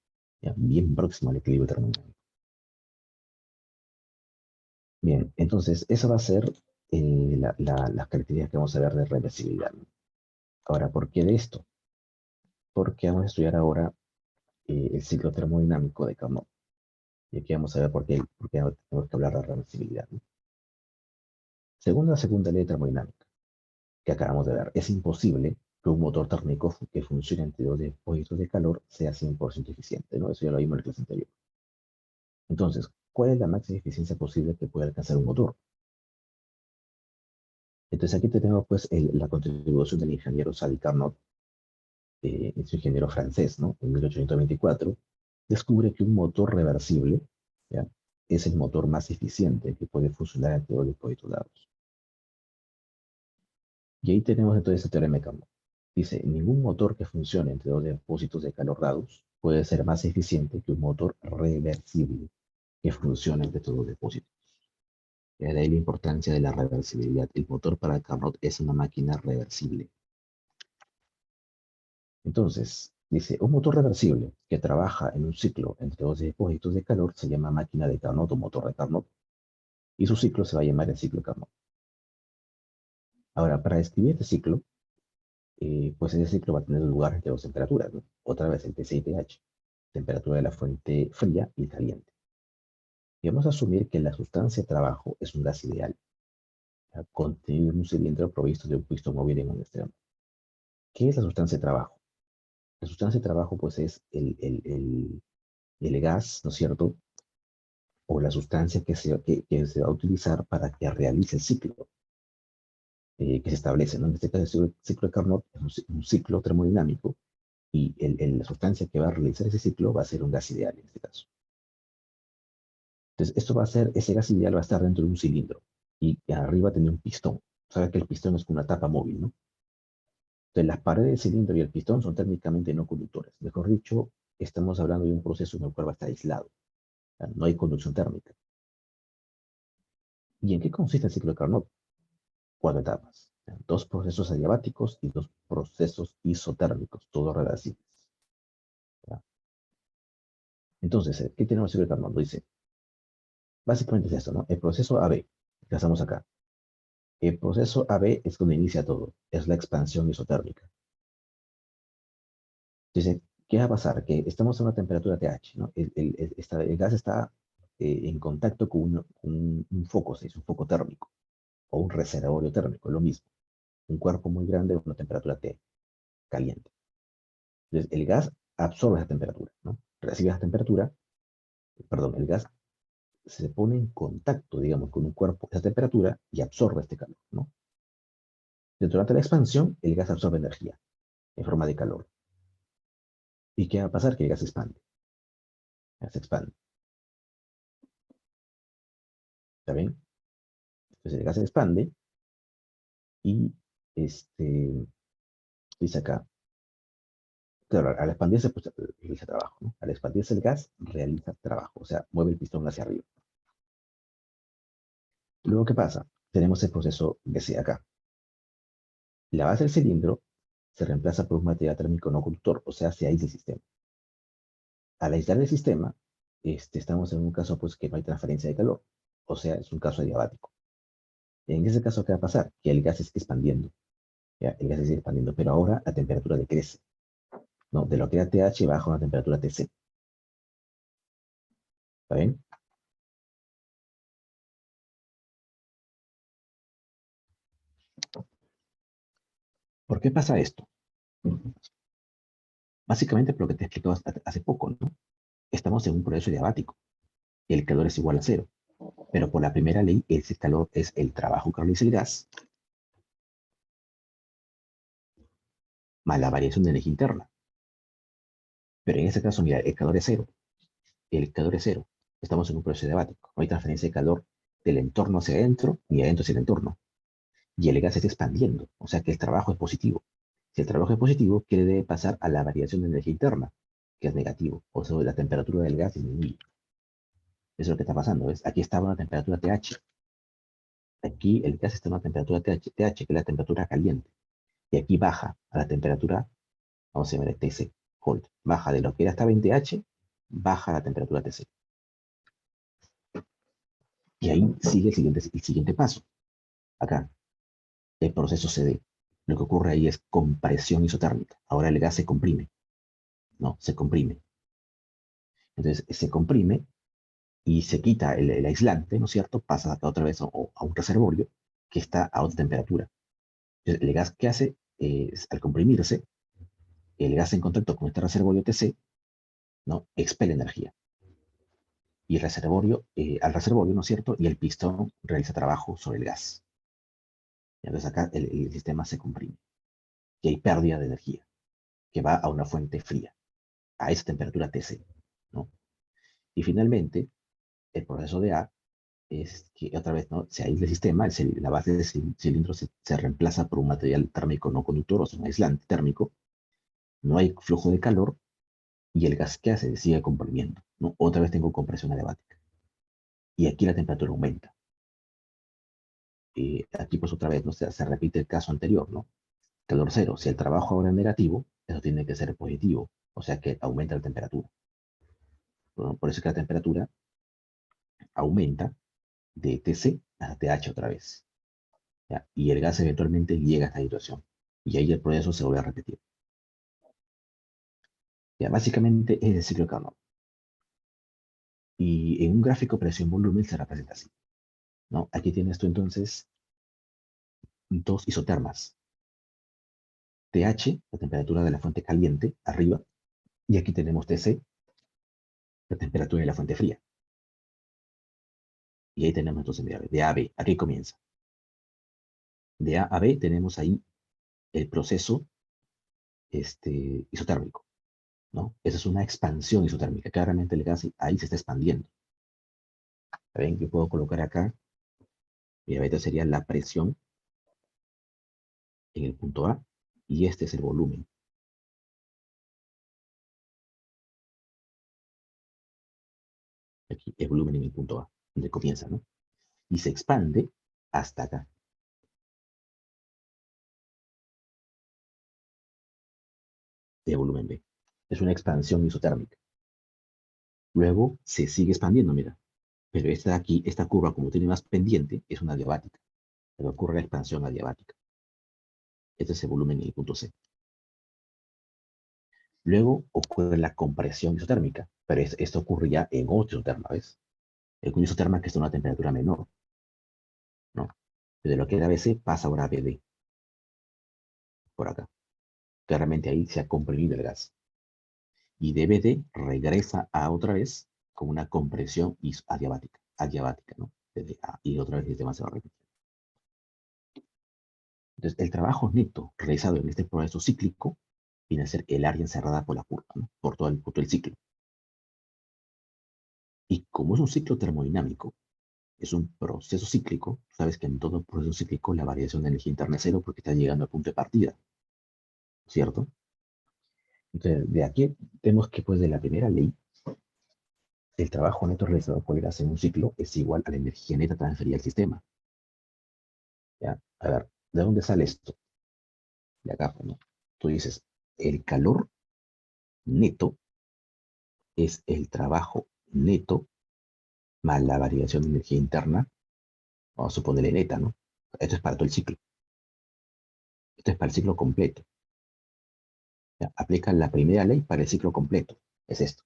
ya, bien próximo al equilibrio termodinámico. Bien, entonces, esa va a ser las características que vamos a ver de reversibilidad. Ahora, ¿por qué de esto? Porque vamos a estudiar ahora el ciclo termodinámico de Carnot. Y aquí vamos a ver por qué tenemos que hablar de reversibilidad, ¿no? Según la segunda ley de termodinámica que acabamos de ver, es imposible que un motor térmico que funcione entre dos depósitos de calor sea 100% eficiente, ¿no? Eso ya lo vimos en la clase anterior. Entonces, ¿cuál es la máxima eficiencia posible que puede alcanzar un motor? Entonces, aquí tenemos pues la contribución del ingeniero Sadi Carnot, es un ingeniero francés, ¿no? En 1824, descubre que un motor reversible, ¿ya?, es el motor más eficiente que puede funcionar entre dos depósitos dados. Y ahí tenemos entonces el teorema de Carnot. Dice, ningún motor que funcione entre dos depósitos de calor dados puede ser más eficiente que un motor reversible que funcione entre estos dos depósitos. Y de ahí la importancia de la reversibilidad. El motor para Carnot es una máquina reversible. Entonces, dice, un motor reversible que trabaja en un ciclo entre dos depósitos de calor se llama máquina de Carnot o motor de Carnot, y su ciclo se va a llamar el ciclo Carnot. Ahora, para describir este ciclo, pues ese ciclo va a tener lugar entre dos temperaturas, ¿no? Otra vez el TC y TH, temperatura de la fuente fría y caliente. Y vamos a asumir que la sustancia de trabajo es un gas ideal, ¿ya?, contenido en un cilindro provisto de un pistón móvil en un extremo. ¿Qué es la sustancia de trabajo? La sustancia de trabajo, pues, es el gas, ¿no es cierto?, o la sustancia que se va a utilizar para que realice el ciclo que se establece, ¿no? En este caso, el ciclo de Carnot es un ciclo termodinámico y la sustancia que va a realizar ese ciclo va a ser un gas ideal en este caso. Entonces, ese gas ideal va a estar dentro de un cilindro y arriba tiene un pistón. Sabe que el pistón es como una tapa móvil, ¿no? Entonces, las paredes del cilindro y el pistón son térmicamente no conductores. Mejor dicho, estamos hablando de un proceso en el cual va a estar aislado. O sea, no hay conducción térmica. ¿Y en qué consiste el ciclo de Carnot? Cuatro etapas: dos procesos adiabáticos y dos procesos isotérmicos, todos reversibles, ¿ya? Entonces, ¿qué tenemos en el ciclo de Carnot? Dice, básicamente es esto, ¿no? El proceso AB, que hacemos acá. El proceso AB es donde inicia todo, es la expansión isotérmica. Entonces, ¿qué va a pasar? Que estamos a una temperatura TH, ¿no? El gas está en contacto con un foco, se dice un foco térmico, o un reservorio térmico, lo mismo. Un cuerpo muy grande a una temperatura T, caliente. Entonces, el gas absorbe esa temperatura, ¿no? Recibe esa temperatura, perdón, el gas se pone en contacto, digamos, con un cuerpo a esa temperatura y absorbe este calor, ¿no? Durante la expansión, el gas absorbe energía en forma de calor. ¿Y qué va a pasar? Que el gas se expande. El gas se expande. ¿Está bien? Entonces el gas se expande y dice acá, claro, al expandirse, pues realiza trabajo, ¿no? Al expandirse el gas, realiza trabajo, o sea, mueve el pistón hacia arriba. Luego, ¿qué pasa? Tenemos el proceso BC acá. La base del cilindro se reemplaza por un material térmico no conductor, o sea, se aísla el sistema. Al aislar el sistema, estamos en un caso pues que no hay transferencia de calor, o sea, es un caso adiabático. En ese caso, ¿qué va a pasar? Que el gas se sigue expandiendo, ¿ya? El gas se sigue expandiendo, pero ahora la temperatura decrece, ¿no? De lo que era TH baja a una temperatura TC. ¿Está bien? ¿Por qué pasa esto? Básicamente por lo que te he explicado hace poco, ¿no? Estamos en un proceso diabático. El calor es igual a cero. Pero por la primera ley, ese calor es el trabajo que realiza el gas más la variación de energía interna. Pero en este caso, mira, el calor es cero. El calor es cero. Estamos en un proceso adiabático. No hay transferencia de calor del entorno hacia adentro ni adentro hacia el entorno. Y el gas se está expandiendo. O sea que el trabajo es positivo. Si el trabajo es positivo, quiere pasar a la variación de energía interna, que es negativo. O sea, la temperatura del gas disminuye. Eso es lo que está pasando. ¿Ves? Aquí estaba una temperatura TH. Aquí el gas está a una temperatura TH, que es la temperatura caliente. Y aquí baja a la temperatura, vamos a llamar TC, cold. Baja de lo que era estaba en TH, baja a la temperatura TC. Y ahí sigue el siguiente paso. Acá, el proceso CD. Lo que ocurre ahí es compresión isotérmica. Ahora el gas se comprime. No, se comprime. Entonces se comprime y se quita el aislante, ¿no es cierto? Pasa acá otra vez a un reservorio que está a otra temperatura. Entonces, el gas que hace es, al comprimirse, el gas en contacto con este reservorio TC, ¿no? Expele energía. Y el reservorio, al reservorio, ¿no es cierto? Y el pistón realiza trabajo sobre el gas. Entonces acá el sistema se comprime. Y hay pérdida de energía, que va a una fuente fría, a esa temperatura TC, ¿no? Y finalmente, el proceso de A es que otra vez, ¿no? Se aísla el sistema, la base del cilindro se reemplaza por un material térmico no conductor, o sea, un aislante térmico, no hay flujo de calor y el gas que hace sigue comprimiendo, ¿no? Otra vez tengo compresión adiabática. Y aquí la temperatura aumenta. Y aquí pues otra vez, ¿no? Se repite el caso anterior, ¿no? Calor cero. Si el trabajo ahora es negativo, eso tiene que ser positivo, o sea que aumenta la temperatura. ¿No? Por eso que la temperatura aumenta de TC a TH otra vez. ¿Ya? Y el gas eventualmente llega a esta situación. Y ahí el proceso se vuelve a repetir. ¿Ya? Básicamente es el ciclo Carnot. Y en un gráfico presión-volumen se representa así, ¿no? Aquí tienes tú entonces dos isotermas. TH, la temperatura de la fuente caliente, arriba. Y aquí tenemos TC, la temperatura de la fuente fría. Y ahí tenemos entonces, mira, de A a B. Aquí comienza. De A a B tenemos ahí el proceso isotérmico, ¿no? Esa es una expansión isotérmica. Claramente el gas ahí se está expandiendo. ¿Ven? Yo puedo colocar acá, mira, esta sería la presión en el punto A y este es el volumen. Aquí el volumen en el punto A, donde comienza, ¿no? Y se expande hasta acá. De volumen B. Es una expansión isotérmica. Luego se sigue expandiendo, mira. Pero esta aquí, esta curva, como tiene más pendiente, es una adiabática. Pero ocurre la expansión adiabática. Este es el volumen en el punto C. Luego ocurre la compresión isotérmica, pero esto ocurre ya en otro isoterma, ¿ves? El isoterma que está a una temperatura menor, ¿no? De lo que era BC pasa ahora a BD, por acá. Claramente ahí se ha comprimido el gas. Y de BD regresa a otra vez con una compresión adiabática, ¿no? Y otra vez el sistema se va a repetir. Entonces, el trabajo neto realizado en este proceso cíclico viene a ser el área encerrada por la curva, ¿no? Por todo el ciclo. Y como es un ciclo termodinámico, es un proceso cíclico, sabes que en todo proceso cíclico la variación de energía interna es cero porque está llegando al punto de partida, ¿cierto? Entonces, de aquí tenemos que, pues, de la primera ley, el trabajo neto realizado por el gas en un ciclo es igual a la energía neta transferida al sistema. ¿Ya? A ver, ¿de dónde sale esto? De acá, pues, ¿no? Tú dices, el calor neto es el trabajo neto más la variación de energía interna, vamos a suponerle neta, ¿no? Esto es para todo el ciclo. Esto es para el ciclo completo. ¿Ya? Aplica la primera ley para el ciclo completo. Es esto.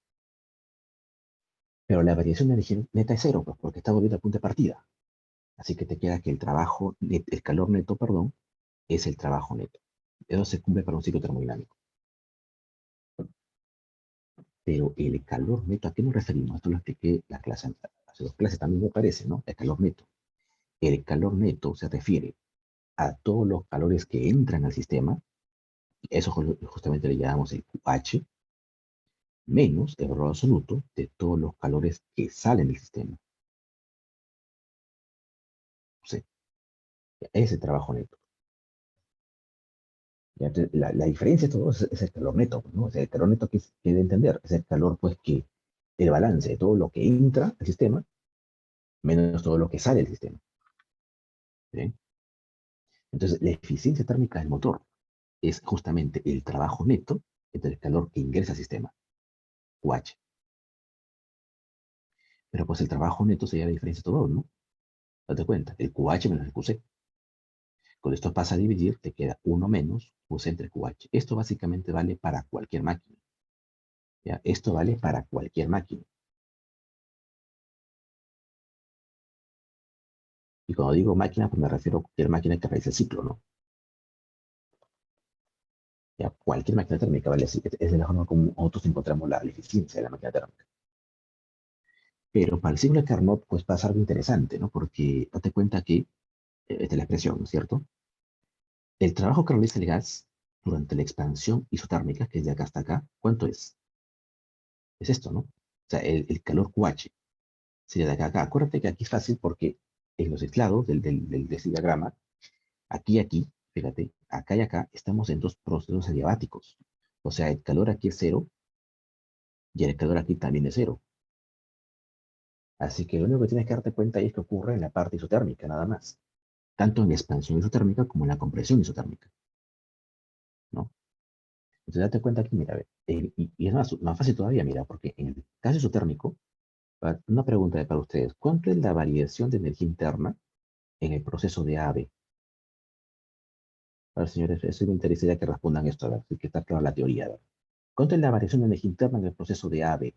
Pero la variación de energía neta es cero, pues, porque está volviendo al punto de partida. Así que te queda que el calor neto, perdón, es el trabajo neto. Eso se cumple para un ciclo termodinámico. Pero el calor neto, ¿a qué nos referimos? Esto lo expliqué la clase, hace dos clases también me parece, ¿no? El calor neto. El calor neto se refiere a todos los calores que entran al sistema, eso justamente le llamamos el QH, menos el valor absoluto de todos los calores que salen del sistema. O sea, ese trabajo neto. Ya, la diferencia de todo es el calor neto, ¿no? O sea, el calor neto que de entender, es el calor, pues, que el balance de todo lo que entra al sistema menos todo lo que sale del sistema. ¿Sí? Entonces, la eficiencia térmica del motor es justamente el trabajo neto entre el calor que ingresa al sistema, QH. Pero pues el trabajo neto sería la diferencia de todo, ¿no? Date cuenta, el QH menos el QC. Cuando esto pasa a dividir, te queda 1 menos QC entre QH. Esto básicamente vale para cualquier máquina. ¿Ya? Esto vale para cualquier máquina. Y cuando digo máquina, pues me refiero a cualquier máquina que realice el ciclo, ¿no? ¿Ya? Cualquier máquina térmica vale así. Es de la forma como nosotros encontramos la eficiencia de la máquina térmica. Pero para el ciclo de Carnot, pues pasa algo interesante, ¿no? Porque date cuenta que, esta es la expresión, ¿no es cierto? El trabajo que realiza el gas durante la expansión isotérmica, que es de acá hasta acá, ¿cuánto es? Es esto, ¿no? O sea, el calor QH sería de acá a acá. Acuérdate que aquí es fácil porque en los lados del diagrama, aquí y aquí, fíjate, acá y acá, estamos en dos procesos adiabáticos. O sea, el calor aquí es cero y el calor aquí también es cero. Así que lo único que tienes que darte cuenta ahí es que ocurre en la parte isotérmica, nada más. Tanto en la expansión isotérmica como en la compresión isotérmica, ¿no? Entonces date cuenta aquí, mira, a ver, y es más fácil todavía, mira, porque en el caso isotérmico, una pregunta para ustedes, ¿cuánto es la variación de energía interna en el proceso de AB? A ver, señores, eso me interesaría que respondan esto, a ver, si que está clara la teoría, a ver. ¿Cuánto es la variación de energía interna en el proceso de AB?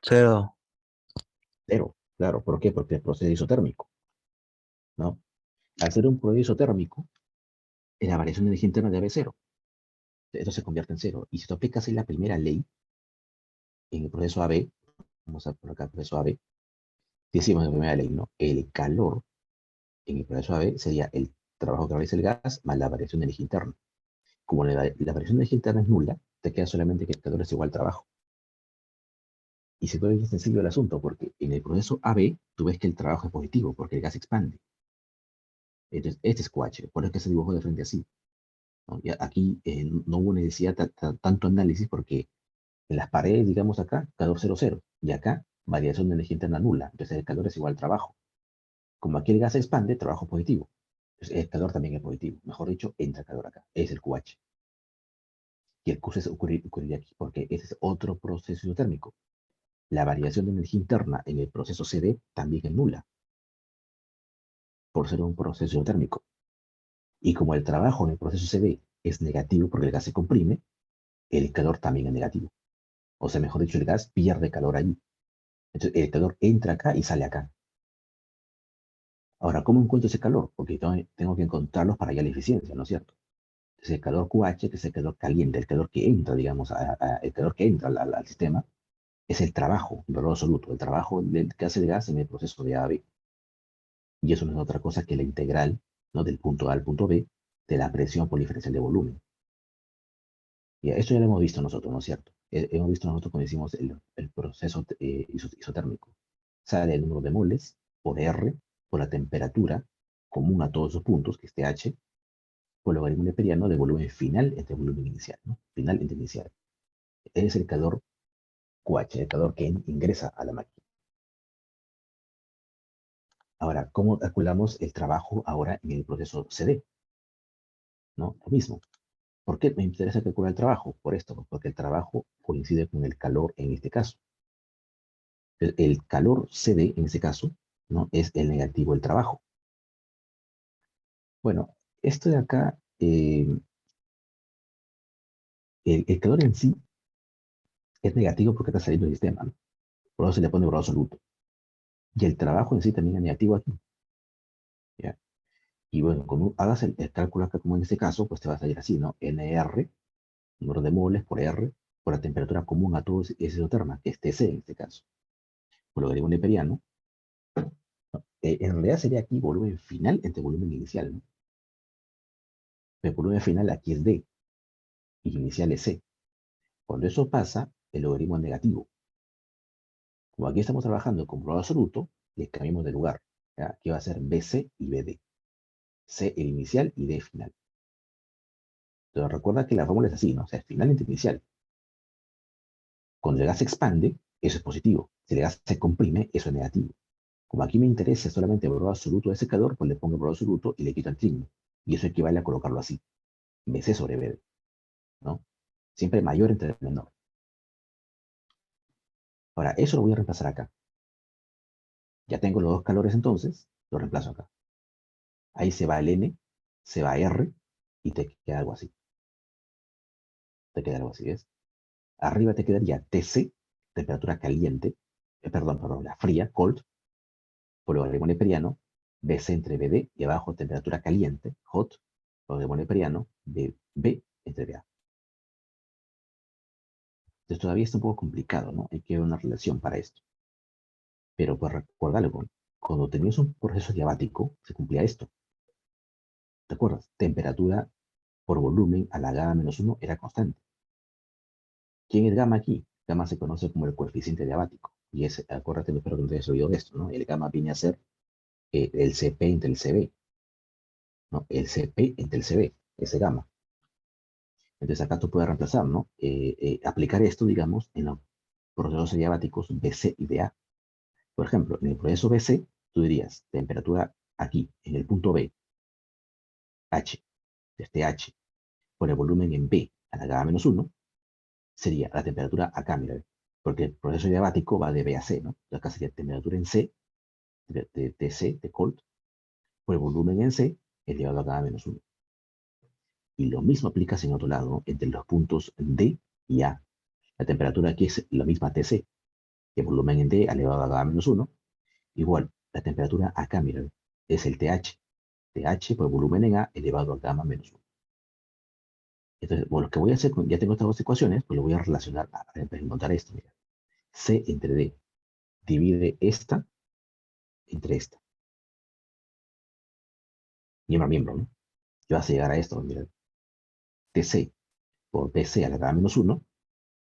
Cero. Cero, claro, ¿por qué? Porque el proceso isotérmico, ¿no? Al ser un proceso isotérmico, la variación de energía interna debe cero. Esto se convierte en cero. Y si tú aplicas ahí la primera ley en el proceso AB, vamos a colocar el proceso AB, decimos en la primera ley, ¿no? El calor en el proceso AB sería el trabajo que realiza el gas más la variación de energía interna. Como la variación de energía interna es nula, te queda solamente que el calor es igual al trabajo. Y se puede ver sencillo el asunto, porque en el proceso AB tú ves que el trabajo es positivo, porque el gas expande. Entonces, este es QH, por eso que se dibujó de frente así, ¿no? Y aquí no hubo necesidad de tanto análisis, porque en las paredes, digamos acá, calor cero cero, y acá, variación de energía interna nula. Entonces, el calor es igual al trabajo. Como aquí el gas se expande, trabajo positivo. Entonces, el calor también es positivo. Mejor dicho, entra calor acá. Es el QH. Y el QC ocurriría aquí, porque ese es otro proceso isotérmico. La variación de energía interna en el proceso CD también es nula, por ser un proceso isotérmico. Y como el trabajo en el proceso CD es negativo porque el gas se comprime, el calor también es negativo. O sea, mejor dicho, el gas pierde calor allí. Entonces, el calor entra acá y sale acá. Ahora, ¿cómo encuentro ese calor? Porque tengo que encontrarlos para hallar la eficiencia, ¿no es cierto? Entonces, el calor QH, que es el calor caliente, el calor que entra, digamos, el calor que entra al sistema, es el trabajo, el valor absoluto, el trabajo que hace el gas en el proceso de A a B. Y eso no es otra cosa que la integral, ¿no? Del punto A al punto B de la presión por diferencial de volumen. Y esto ya lo hemos visto nosotros, ¿no es cierto? Hemos visto nosotros cuando hicimos el proceso isotérmico. Sale el número de moles por R, por la temperatura común a todos esos puntos, que es TH, por el logaritmo neperiano de volumen final entre volumen inicial, ¿no? Final entre inicial. Es el calor QH, el calor que ingresa a la máquina. Ahora, ¿cómo calculamos el trabajo ahora en el proceso CD? ¿No? Lo mismo. ¿Por qué me interesa calcular el trabajo? Por esto, pues, porque el trabajo coincide con el calor en este caso. El calor CD en este caso, ¿no? Es el negativo del trabajo. Bueno, esto de acá, el calor en sí es negativo porque está saliendo del sistema, ¿no? Por eso se le pone valor absoluto. Y el trabajo en sí también es negativo aquí, ¿ya? Y bueno, cuando hagas el cálculo acá, como en este caso, pues te va a salir así, ¿no? NR, número de moles por R, por la temperatura común a todo ese isoterma, que es TC en este caso. Por logaritmo neperiano, en realidad sería aquí volumen final entre volumen inicial, ¿no? El volumen final aquí es D y inicial es C. Cuando eso pasa, el logaritmo es negativo. Como aquí estamos trabajando con valor absoluto, le cambiamos de lugar. ¿Ya? Aquí va a ser BC y BD. C el inicial y D final. Pero recuerda que la fórmula es así, ¿no? O sea, final entre inicial. Cuando el gas se expande, eso es positivo. Si el gas se comprime, eso es negativo. Como aquí me interesa solamente el valor absoluto de ese calor, pues le pongo el valor absoluto y le quito el signo. Y eso equivale a colocarlo así. BC sobre BD, ¿no? Siempre mayor entre menor. Ahora, eso lo voy a reemplazar acá. Ya tengo los dos calores entonces, lo reemplazo acá. Ahí se va el N, se va R y te queda algo así. Te queda algo así, ¿ves? Arriba te quedaría TC, temperatura caliente, perdón, la fría, cold, por logaritmo neperiano, BC entre BD y abajo temperatura caliente, hot, logaritmo neperiano, BB entre BA. Entonces todavía está un poco complicado, ¿no? Hay que ver una relación para esto. Pero pues recuerda algo, cuando tenías un proceso diabático, se cumplía esto. ¿Te acuerdas? Temperatura por volumen a la gamma menos 1 era constante. ¿Quién es gamma aquí? Gamma se conoce como el coeficiente diabático. Y es, acuérdate, espero que no te hayas oído de esto, ¿no? El gamma viene a ser el CP entre el CB, ¿no? El CP entre el CB, ese gamma. Entonces acá tú puedes reemplazar, ¿no? Aplicar esto, digamos, en los procesos diabáticos BC y BA. Por ejemplo, en el proceso BC, tú dirías temperatura aquí, en el punto B, H, este H, por el volumen en B a la gamma menos 1, sería la temperatura acá, mira, porque el proceso diabático va de B a C, ¿no? Entonces acá sería temperatura en C, de TC, de cold, por el volumen en C, elevado a gamma menos 1. Y lo mismo aplicas en otro lado, ¿no? Entre los puntos D y A. La temperatura aquí es la misma TC, el volumen en D elevado a gamma menos 1. Igual, la temperatura acá, mira, es el TH. TH por volumen en A elevado a gamma menos 1. Entonces, bueno, lo que voy a hacer, ya tengo estas dos ecuaciones, pues lo voy a relacionar para encontrar esto. Mira. C entre D divide esta entre esta. Miembro a miembro, ¿no? Yo vas a llegar a esto, mira. TC por BC a la gamma menos 1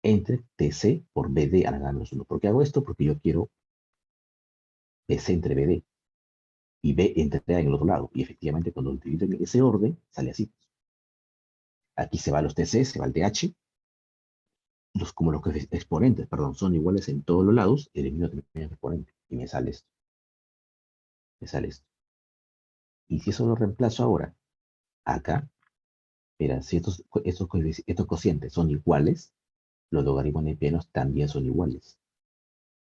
entre TC por BD a la gamma menos 1. ¿Por qué hago esto? Porque yo quiero BC entre BD y B entre A en el otro lado. Y efectivamente, cuando lo divido en ese orden, sale así. Aquí se va los TC, se va el TH. Como los exponentes, perdón, son iguales en todos los lados, elimino también el exponente y me sale esto. Me sale esto. Y si eso lo reemplazo ahora, acá, mira, si estos cocientes son iguales, los logaritmos neperianos también son iguales.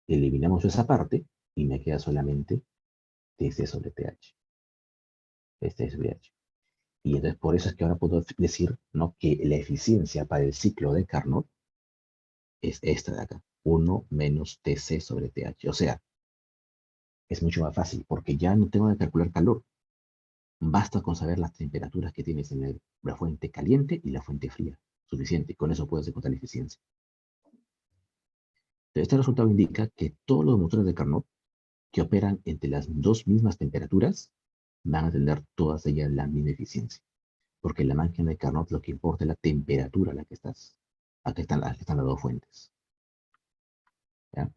Eliminamos esa parte y me queda solamente TC sobre TH. Este es TH. Y entonces por eso es que ahora puedo decir, ¿no?, que la eficiencia para el ciclo de Carnot es esta de acá, 1 menos TC sobre TH. O sea, es mucho más fácil porque ya no tengo que calcular calor. Basta con saber las temperaturas que tienes en la fuente caliente y la fuente fría. Suficiente. Con eso puedes encontrar la eficiencia. Este resultado indica que todos los motores de Carnot que operan entre las dos mismas temperaturas van a tener todas ellas la misma eficiencia. Porque en la máquina de Carnot lo que importa es la temperatura a la que estás. Aquí están las dos fuentes. ¿Ya?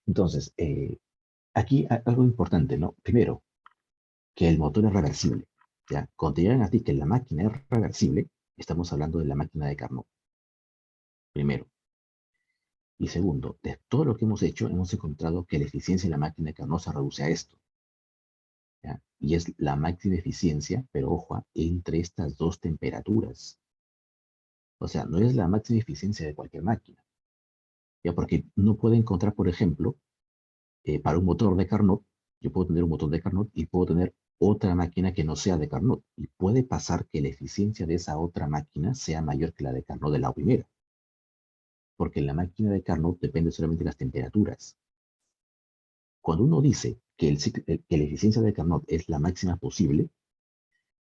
Entonces, aquí algo importante, ¿no? Primero, que el motor es reversible. ¿Ya? Cuando te llegan a ti que la máquina es reversible, estamos hablando de la máquina de Carnot. Primero. Y segundo, de todo lo que hemos hecho, hemos encontrado que la eficiencia de la máquina de Carnot se reduce a esto. ¿Ya? Y es la máxima eficiencia, pero ojo, entre estas dos temperaturas. O sea, no es la máxima eficiencia de cualquier máquina. ¿Ya? Porque no puede encontrar, por ejemplo, para un motor de Carnot, yo puedo tener un motor de Carnot y puedo tener otra máquina que no sea de Carnot. Y puede pasar que la eficiencia de esa otra máquina sea mayor que la de Carnot de la primera. Porque la máquina de Carnot depende solamente de las temperaturas. Cuando uno dice que, que la eficiencia de Carnot es la máxima posible,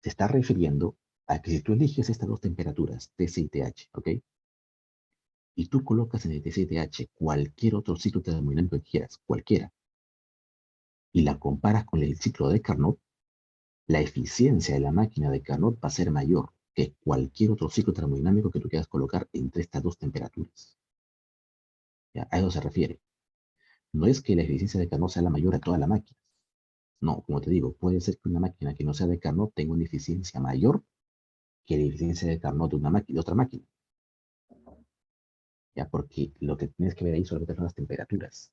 se está refiriendo a que si tú eliges estas dos temperaturas, TC y TH, ¿ok? Y tú colocas en el TC y TH cualquier otro ciclo termodinámico que quieras, cualquiera, y la comparas con el ciclo de Carnot, la eficiencia de la máquina de Carnot va a ser mayor que cualquier otro ciclo termodinámico que tú quieras colocar entre estas dos temperaturas. ¿Ya? A eso se refiere. No es que la eficiencia de Carnot sea la mayor a toda la máquina. No, como te digo, puede ser que una máquina que no sea de Carnot tenga una eficiencia mayor que la eficiencia de Carnot de una máquina, de otra máquina. ¿Ya? Porque lo que tienes que ver ahí solamente son las temperaturas.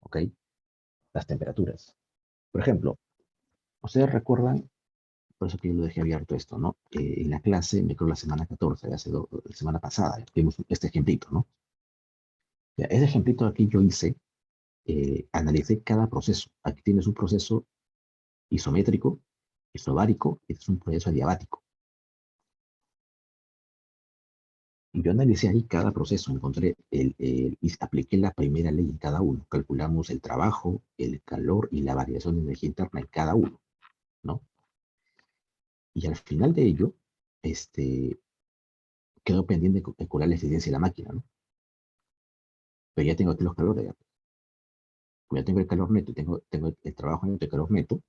¿Ok? Las temperaturas. Por ejemplo, ustedes recuerdan, por eso que yo lo dejé abierto esto, ¿no? En la clase, me creo la semana 14, la semana pasada, vimos este ejemplito, ¿no? Ya, ese ejemplito aquí yo hice, analicé cada proceso. Aquí tienes un proceso isométrico, isobárico, y este es un proceso adiabático. Y yo analicé ahí cada proceso, encontré y apliqué la primera ley en cada uno. Calculamos el trabajo, el calor y la variación de energía interna en cada uno, ¿no? Y al final de ello, este, quedó pendiente de calcular la eficiencia de la máquina, ¿no? Pero ya tengo aquí los calores, ya. Como ya tengo el calor neto, tengo el trabajo neto y el calor neto,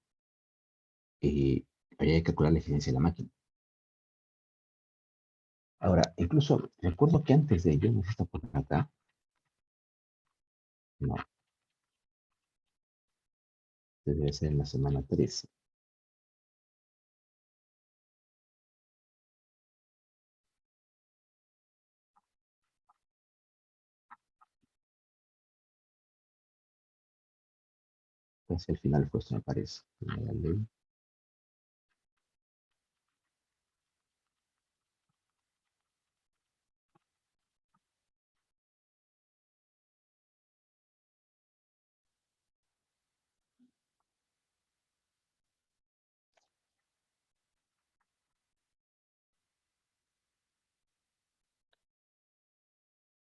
había que calcular la eficiencia de la máquina. Ahora, incluso recuerdo que antes de ello, no sé si está por acá, no, debe ser en la semana 13. Casi al final fue esto, me parece. Primera ley.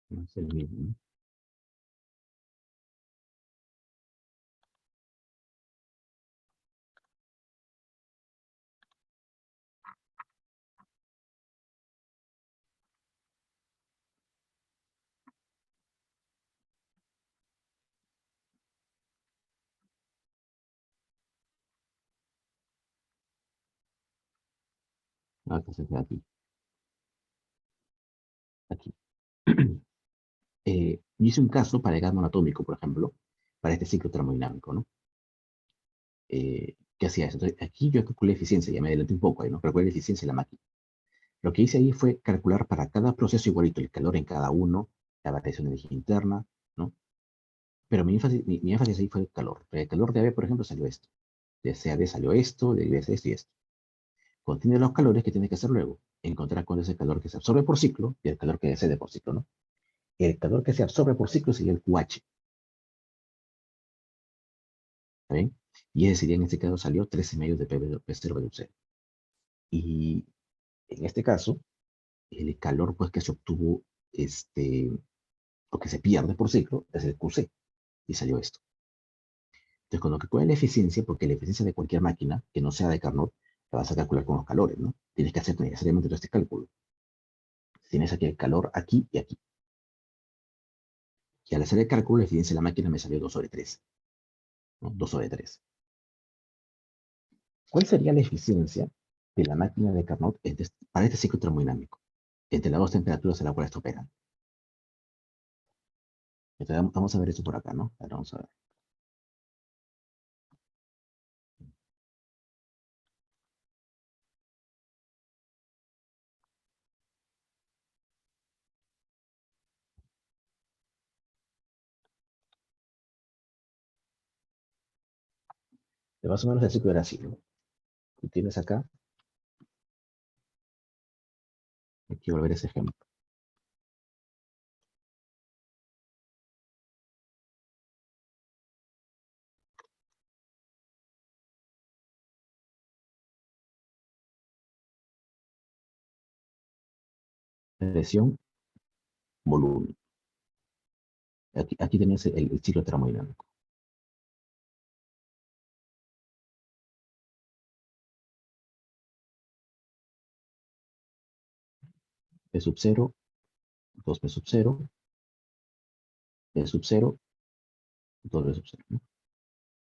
No es el mismo. Ah, que se queda aquí. Aquí. Yo hice un caso para el gas monoatómico, por ejemplo, para este ciclo termodinámico, ¿no? ¿Qué hacía eso? Entonces, aquí yo calculé eficiencia, ya me adelanté un poco ahí, ¿no? Calculé la eficiencia de la máquina. Lo que hice ahí fue calcular para cada proceso igualito el calor en cada uno, la variación de energía interna, ¿no? Pero mi énfasis ahí fue el calor. El calor de AB, por ejemplo, salió esto. De CAD salió esto, de IBC esto y esto. Contiene los calores que tiene que hacer luego. Encontrar cuál es el calor que se absorbe por ciclo y el calor que excede por ciclo, ¿no? El calor que se absorbe por ciclo sería el QH, ¿está bien? Y ese sería, en este caso, salió 13 medios de P0 Y en este caso, el calor pues, que se obtuvo, o que se pierde por ciclo, es el QC, y salió esto. Entonces, cuando calculas la eficiencia, porque la eficiencia de cualquier máquina que no sea de Carnot, la vas a calcular con los calores, ¿no? Tienes que hacer necesariamente todo este cálculo. Tienes aquí el calor aquí y aquí. Y al hacer el cálculo, la eficiencia de la máquina me salió 2 sobre 3, ¿no? 2 sobre 3. ¿Cuál sería la eficiencia de la máquina de Carnot para este ciclo termodinámico? Entre las dos temperaturas en las cuales está operando. Entonces, vamos a ver esto por acá, ¿no? Ahora vamos a ver. De más o menos el ciclo era así, ¿no? Tú tienes acá, aquí volver a ese ejemplo. Presión, volumen. Aquí tenés el ciclo termodinámico. P sub 0, 2P sub 0, P sub 0, 2P sub 0, ¿no?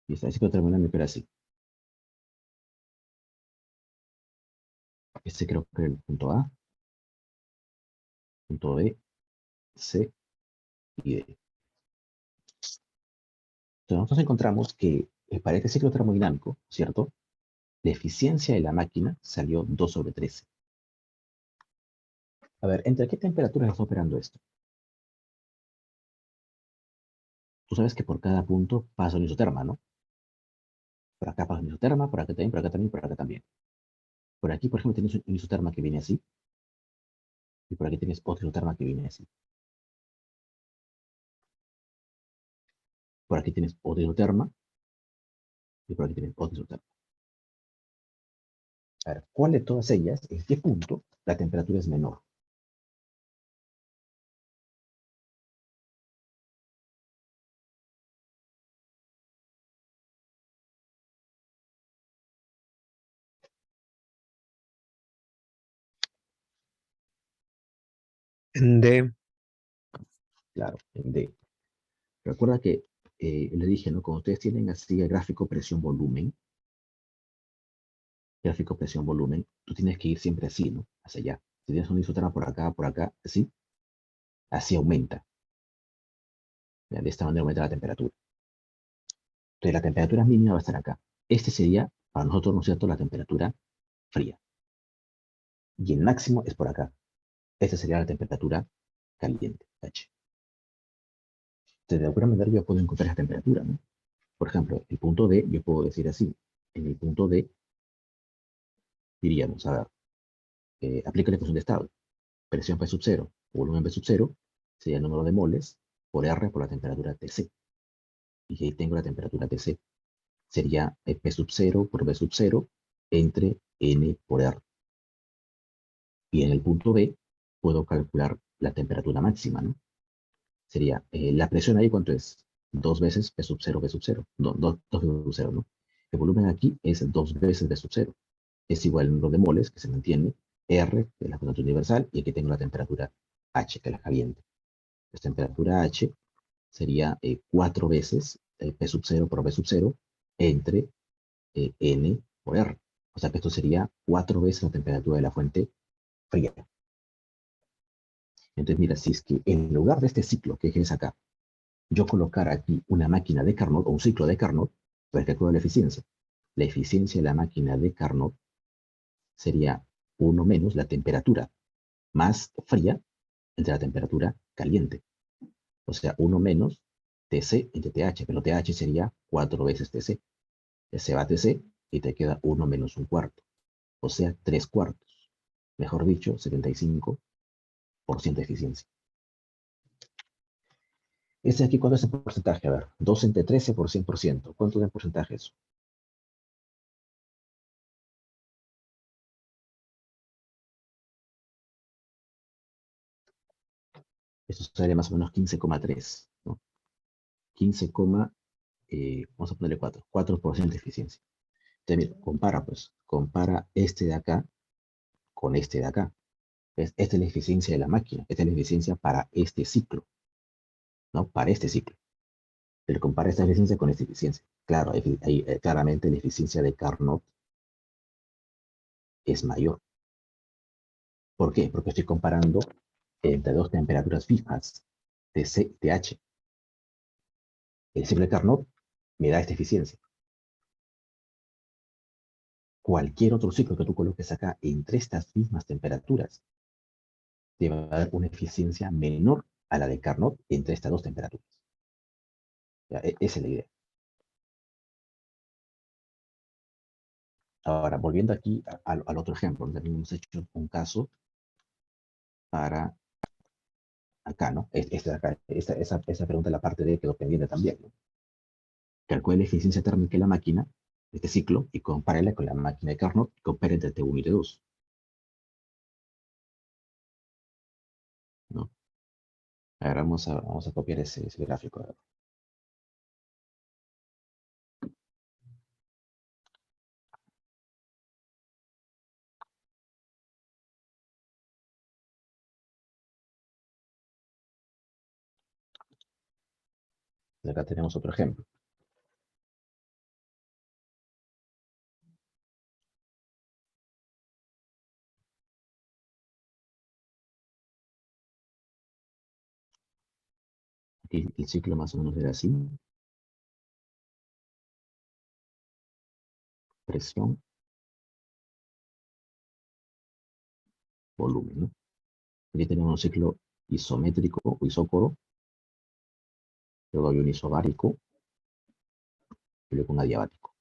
Y está el ciclo termodinámico era así. Este creo que era el punto A, punto B, C y D. Entonces nosotros encontramos que para este ciclo termodinámico, ¿cierto? La eficiencia de la máquina salió 2 sobre 13. A ver, ¿entre qué temperaturas está operando esto? Tú sabes que por cada punto pasa un isoterma, ¿no? Por acá pasa un isoterma, por acá también, por acá también, por acá también. Por aquí, por ejemplo, tienes un isoterma que viene así, y por aquí tienes otro isoterma que viene así. Por aquí tienes otro isoterma, y por aquí tienes otro isoterma. A ver, ¿cuál de todas ellas, en qué punto, la temperatura es menor? En D, Claro, en D. Recuerda que le dije, ¿no? Cuando ustedes tienen así el gráfico gráfico presión-volumen, tú tienes que ir siempre así, ¿no? Hacia allá. Si tienes un isoterma por acá, así, así aumenta. ¿Ya? De esta manera aumenta la temperatura. Entonces la temperatura mínima va a estar acá. Este sería, para nosotros, ¿no es cierto?, la temperatura fría. Y el máximo es por acá. Esta sería la temperatura caliente, H. Entonces, de alguna manera yo puedo encontrar esa temperatura, ¿no? Por ejemplo, el punto D, yo puedo decir así. En el punto D, diríamos, a ver, aplica la ecuación de estado. Presión P sub 0, volumen P sub 0, sería el número de moles por R por la temperatura Tc. Y ahí tengo la temperatura Tc. Sería P sub 0 por V sub 0 entre N por R. Y en el punto B puedo calcular la temperatura máxima, ¿no? Sería la presión ahí, ¿cuánto es? Dos veces P sub 0, V sub 0. Dos V sub 0, ¿no? El volumen aquí es dos veces V sub 0. Es igual al número de moles que se mantiene, R, que es la constante universal, y aquí tengo la temperatura H, que es la caliente. La temperatura H sería 4 veces P sub 0 por V sub 0 entre N por R. O sea que esto sería 4 veces la temperatura de la fuente fría. Entonces, mira, si es que en lugar de este ciclo que es acá, yo colocar aquí una máquina de Carnot o un ciclo de Carnot, pues calculo la eficiencia. La eficiencia de la máquina de Carnot sería 1 menos la temperatura más fría entre la temperatura caliente. O sea, 1 menos Tc entre Th, pero Th sería 4 veces Tc. Se va a Tc y te queda 1 menos un cuarto. O sea, 3 cuartos. Mejor dicho, 75% de eficiencia. Este aquí, ¿cuánto es el porcentaje? A ver, 2 entre 13 por 100%. ¿Cuánto es el porcentaje eso? Esto sería más o menos 15,3, ¿no? 15, vamos a ponerle 4, 4% de eficiencia. Entonces, mira, compara, pues, compara este de acá con este de acá. Esta es la eficiencia de la máquina, esta es la eficiencia para este ciclo, ¿no? Para este ciclo. Pero compara esta eficiencia con esta eficiencia. Claro, claramente la eficiencia de Carnot es mayor. ¿Por qué? Porque estoy comparando entre dos temperaturas fijas, TC y TH. El ciclo de Carnot me da esta eficiencia. Cualquier otro ciclo que tú coloques acá entre estas mismas temperaturas te va a dar una eficiencia menor a la de Carnot entre estas dos temperaturas. ¿Ya? Esa es la idea. Ahora, volviendo aquí al otro ejemplo, también hemos hecho un caso para acá, ¿no? Esta de acá, esa pregunta de la parte D quedó pendiente también, ¿no? Calcula la eficiencia térmica de la máquina, de este ciclo, y compárala con la máquina de Carnot, y compara entre T1 y T2, ¿no? Ahora vamos a copiar ese gráfico. A ver. Acá tenemos otro ejemplo. Aquí el ciclo más o menos era así. Presión, volumen, ¿no? Aquí tenemos un ciclo isométrico o isócoro, luego hay un isobárico y luego un adiabático.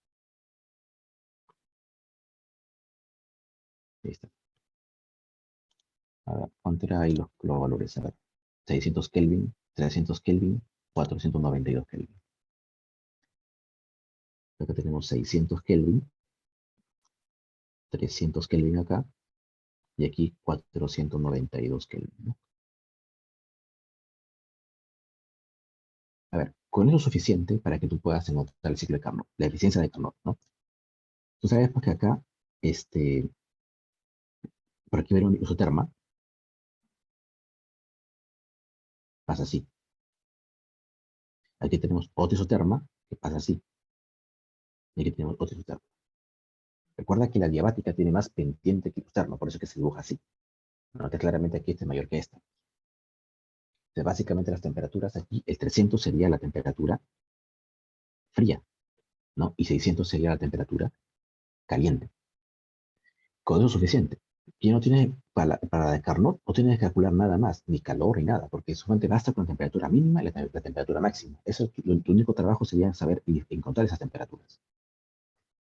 Ahí está. A ver, ¿cuánto era ahí los valores? A ver, 600 Kelvin, 300 Kelvin, 492 Kelvin. Acá tenemos 600 Kelvin, 300 Kelvin acá, y aquí 492 Kelvin, ¿no? A ver, con eso es suficiente para que tú puedas encontrar el ciclo de Carnot, la eficiencia de Carnot, ¿no? Tú sabes porque acá, por aquí ver un isoterma, pasa así. Aquí tenemos otro isoterma, que pasa así. Y aquí tenemos otro isoterma. Recuerda que la diabática tiene más pendiente que el isoterma, por eso es que se dibuja así. Nota claramente aquí este es mayor que esta. Entonces, básicamente las temperaturas aquí, el 300 sería la temperatura fría, ¿no? Y 600 sería la temperatura caliente. Con eso es suficiente. Y no tiene, para el Carnot, no tienes que calcular nada más, ni calor ni nada, porque solamente basta con la temperatura mínima y la temperatura máxima. Eso, tu único trabajo sería saber y encontrar esas temperaturas.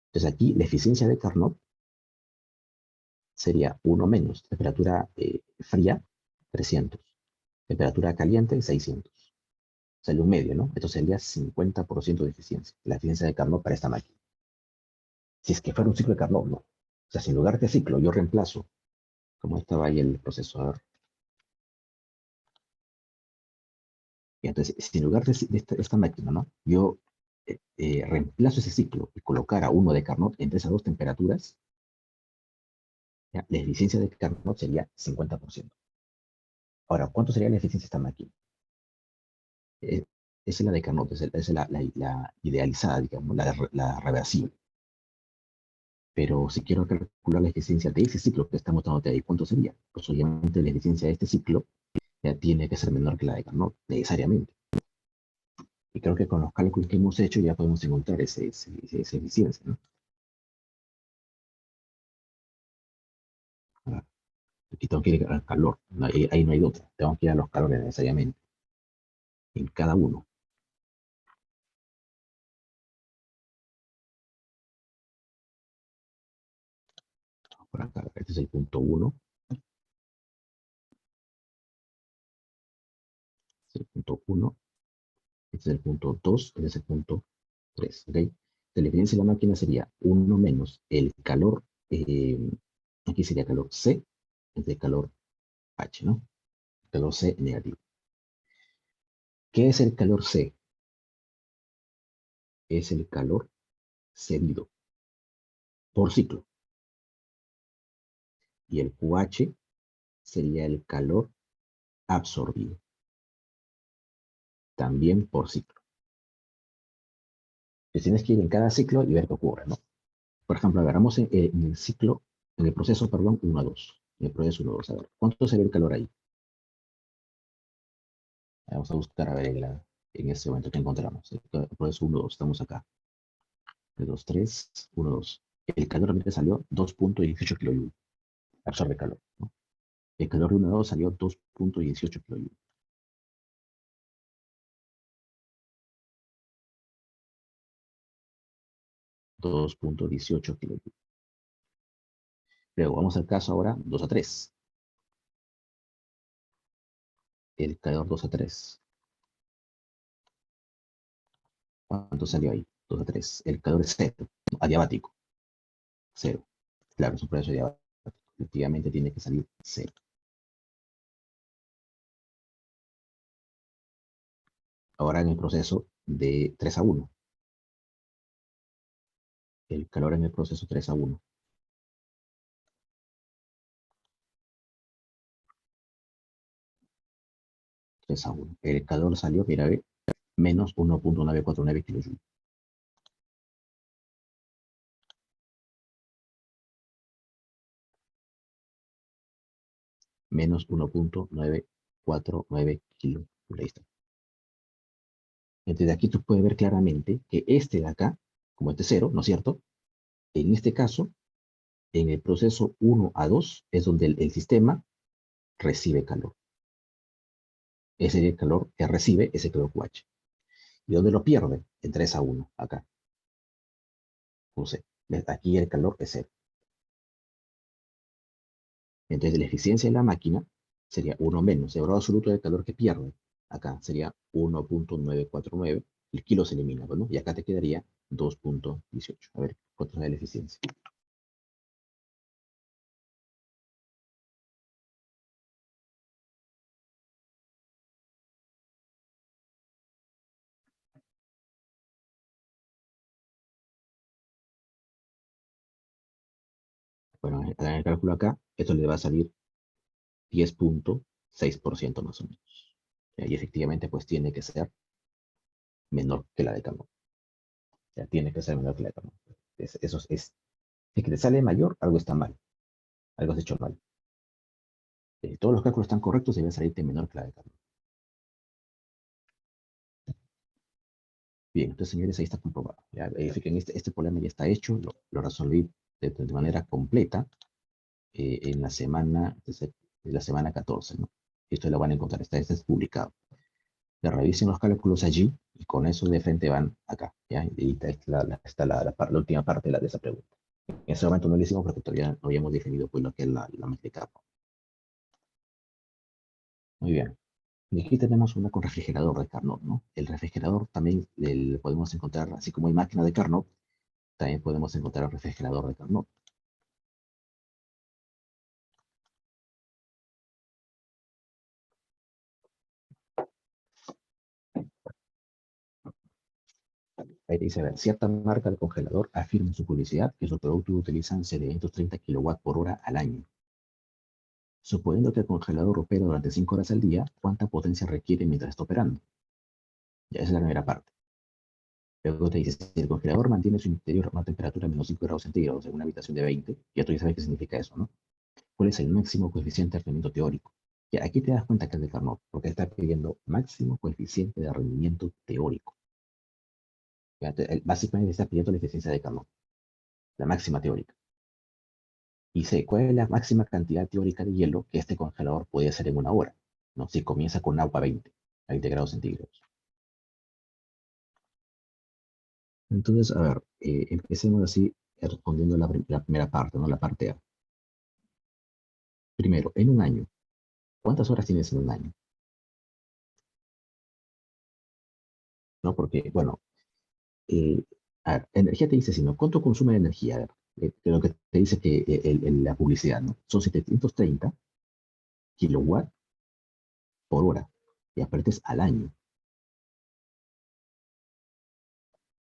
Entonces aquí la eficiencia de Carnot sería 1 menos temperatura fría, 300. Temperatura caliente, 600. Sale un medio, ¿no? Esto sería 50% de eficiencia. La eficiencia de Carnot para esta máquina. Si es que fuera un ciclo de Carnot, no. O sea, si en lugar de ciclo yo reemplazo, como estaba ahí el procesador, y entonces, si en lugar de esta máquina, ¿no? Yo reemplazo ese ciclo y colocara uno de Carnot entre esas dos temperaturas, ¿ya? La eficiencia de Carnot sería 50%. Ahora, ¿cuánto sería la eficiencia de esta máquina? Eh, Esa es la de Carnot, esa es la idealizada, digamos, la reversible. Pero si quiero calcular la eficiencia de ese ciclo que estamos dando ahí, ¿cuánto sería? Pues obviamente la eficiencia de este ciclo ya tiene que ser menor que la de Carnot, necesariamente. Y creo que con los cálculos que hemos hecho ya podemos encontrar esa eficiencia, ¿no? Ahora, aquí tengo que ir al calor, ahí no hay otra, tengo que ir a los calores necesariamente, en cada uno. Por acá, este es el punto 1, este es el punto 1, este es el punto 2, este es el punto 3, ¿ok? La eficiencia de la máquina sería 1 menos el calor, aquí sería calor C, entre calor H, ¿no? Calor C negativo. ¿Qué es el calor C? Es el calor cedido por ciclo. Y el QH sería el calor absorbido, también por ciclo. Entonces tienes que ir en cada ciclo y ver qué ocurre, ¿no? Por ejemplo, agarramos en el ciclo, en el proceso, perdón, 1 a 2. En el proceso 1 a 2, a ver, ¿cuánto sería el calor ahí? Vamos a buscar a ver en este momento que encontramos. El proceso 1 a 2, estamos acá. 2, 3, 1, 2. El calor realmente salió 2.18 kJ. Absorbe calor, ¿no? El calor de 1 a 2 salió 2.18 kJ. 2.18 kJ. Luego vamos al caso ahora 2 a 3. El calor 2 a 3. ¿Cuánto salió ahí? 2 a 3. El calor es cero, adiabático, cero. Claro, es un proceso adiabático. Efectivamente tiene que salir cero. Ahora en el proceso de 3 a 1. El calor en el proceso 3 a 1. 3 a 1. El calor salió, mira, ve, menos 1.949 kilojoules. Menos 1.949 kilojoules. Ahí está. Entonces aquí tú puedes ver claramente que este de acá, como este cero, ¿no es cierto? En este caso, en el proceso 1 a 2 es donde el sistema recibe calor. Ese calor que recibe, ese calor QH. ¿Y dónde lo pierde? En 3 a 1, acá. Puse. Aquí el calor es cero. Entonces la eficiencia de la máquina sería 1 menos el grado absoluto del calor que pierde. Acá sería 1.949. El kilo se elimina, ¿no? Y acá te quedaría 2.18. A ver, ¿cuánto es la eficiencia? Bueno, hagan el cálculo acá. Esto le va a salir 10.6% más o menos. Y efectivamente, pues tiene que ser menor que la de Carnot. Ya tiene que ser menor que la de Carnot. Eso es, si que te sale mayor, algo está mal. Algo has hecho mal. Todos los cálculos están correctos, debe salirte menor que la de Carnot. Bien, entonces, señores, ahí está comprobado. Ya verifiquen, este problema ya está hecho, lo resolví de manera completa en la semana 14, ¿no? Esto lo van a encontrar, este es publicado. Le revisen los cálculos allí y con eso de frente van acá, ¿ya? Y está la última parte de esa pregunta. En ese momento no lo hicimos porque todavía no habíamos definido pues, lo que es la métrica. Muy bien. Y aquí tenemos una con refrigerador de Carnot, ¿no? El refrigerador también podemos encontrar, así como hay máquina de Carnot, también podemos encontrar el refrigerador de Carnot. Ahí dice, a ver, cierta marca de congelador afirma en su publicidad que sus productos utilizan 730 kilowatts por hora al año. Suponiendo que el congelador opera durante 5 horas al día, ¿cuánta potencia requiere mientras está operando? Ya esa es la primera parte. Luego te dice, si el congelador mantiene su interior a una temperatura de menos 5 grados centígrados en una habitación de 20, ya tú ya sabes qué significa eso, ¿no? ¿Cuál es el máximo coeficiente de rendimiento teórico? Ya aquí te das cuenta que es de Carnot, porque está pidiendo máximo coeficiente de rendimiento teórico. Ya básicamente está pidiendo la eficiencia de Carnot, la máxima teórica. Y sé cuál es la máxima cantidad teórica de hielo que este congelador puede hacer en una hora, ¿no? Si comienza con agua a 20 grados centígrados. Entonces, a ver, empecemos así respondiendo la primera parte, ¿no? La parte A. Primero, en un año, ¿cuántas horas tienes en un año? ¿No? Porque, bueno, eh, a ver, energía te dice, sino, ¿cuánto consume de energía? A ver, lo que te dice que la publicidad, ¿no? Son 730 kilowatts por hora. Y aparte es al año.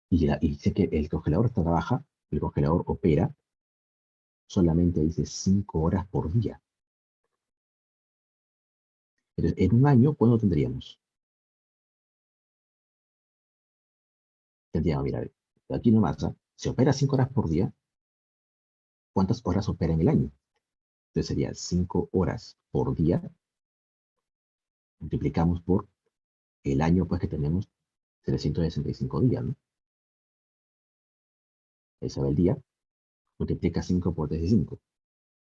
Y dice que el congelador trabaja, el congelador opera solamente dice 5 horas por día. Entonces, en un año, ¿cuándo tendríamos? Tendríamos, mira, aquí nomás, ¿ah? Si opera 5 horas por día, ¿cuántas horas opera en el año? Entonces sería 5 horas por día, multiplicamos por el año pues que tenemos 365 días, ¿no? Ahí se va el día, multiplica 5 por 35.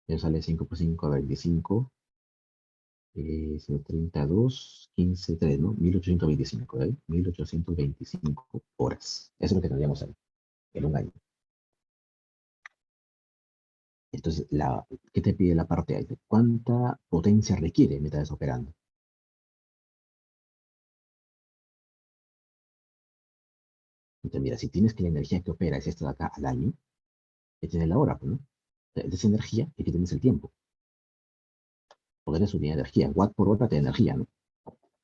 Eso sale 5 por 5, a ver, 25, 32, 15, 3, ¿no? 1825, ¿eh? 1825 horas. Eso es lo que tendríamos ahí, en un año. Entonces, ¿qué te pide la parte A? ¿Cuánta potencia requiere mientras operando? Entonces, mira, si tienes que la energía que opera es esta de acá al año, que tienes la hora, pues, ¿no? De esa energía y que tienes el tiempo. Poder es unidad de energía. Watt por hora de energía, ¿no?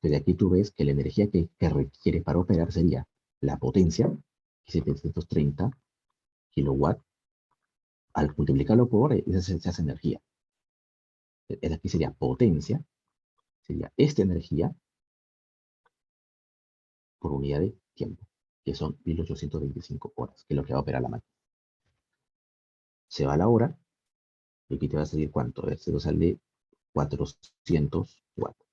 Entonces aquí tú ves que la energía que requiere para operar sería la potencia, que es 730 kilowatts, al multiplicarlo por, esa se hace energía. Aquí sería potencia, sería esta energía por unidad de tiempo, que son 1825 horas, que es lo que va a operar la máquina. Se va la hora, y aquí te va a salir cuánto, se nos sale 400 watts.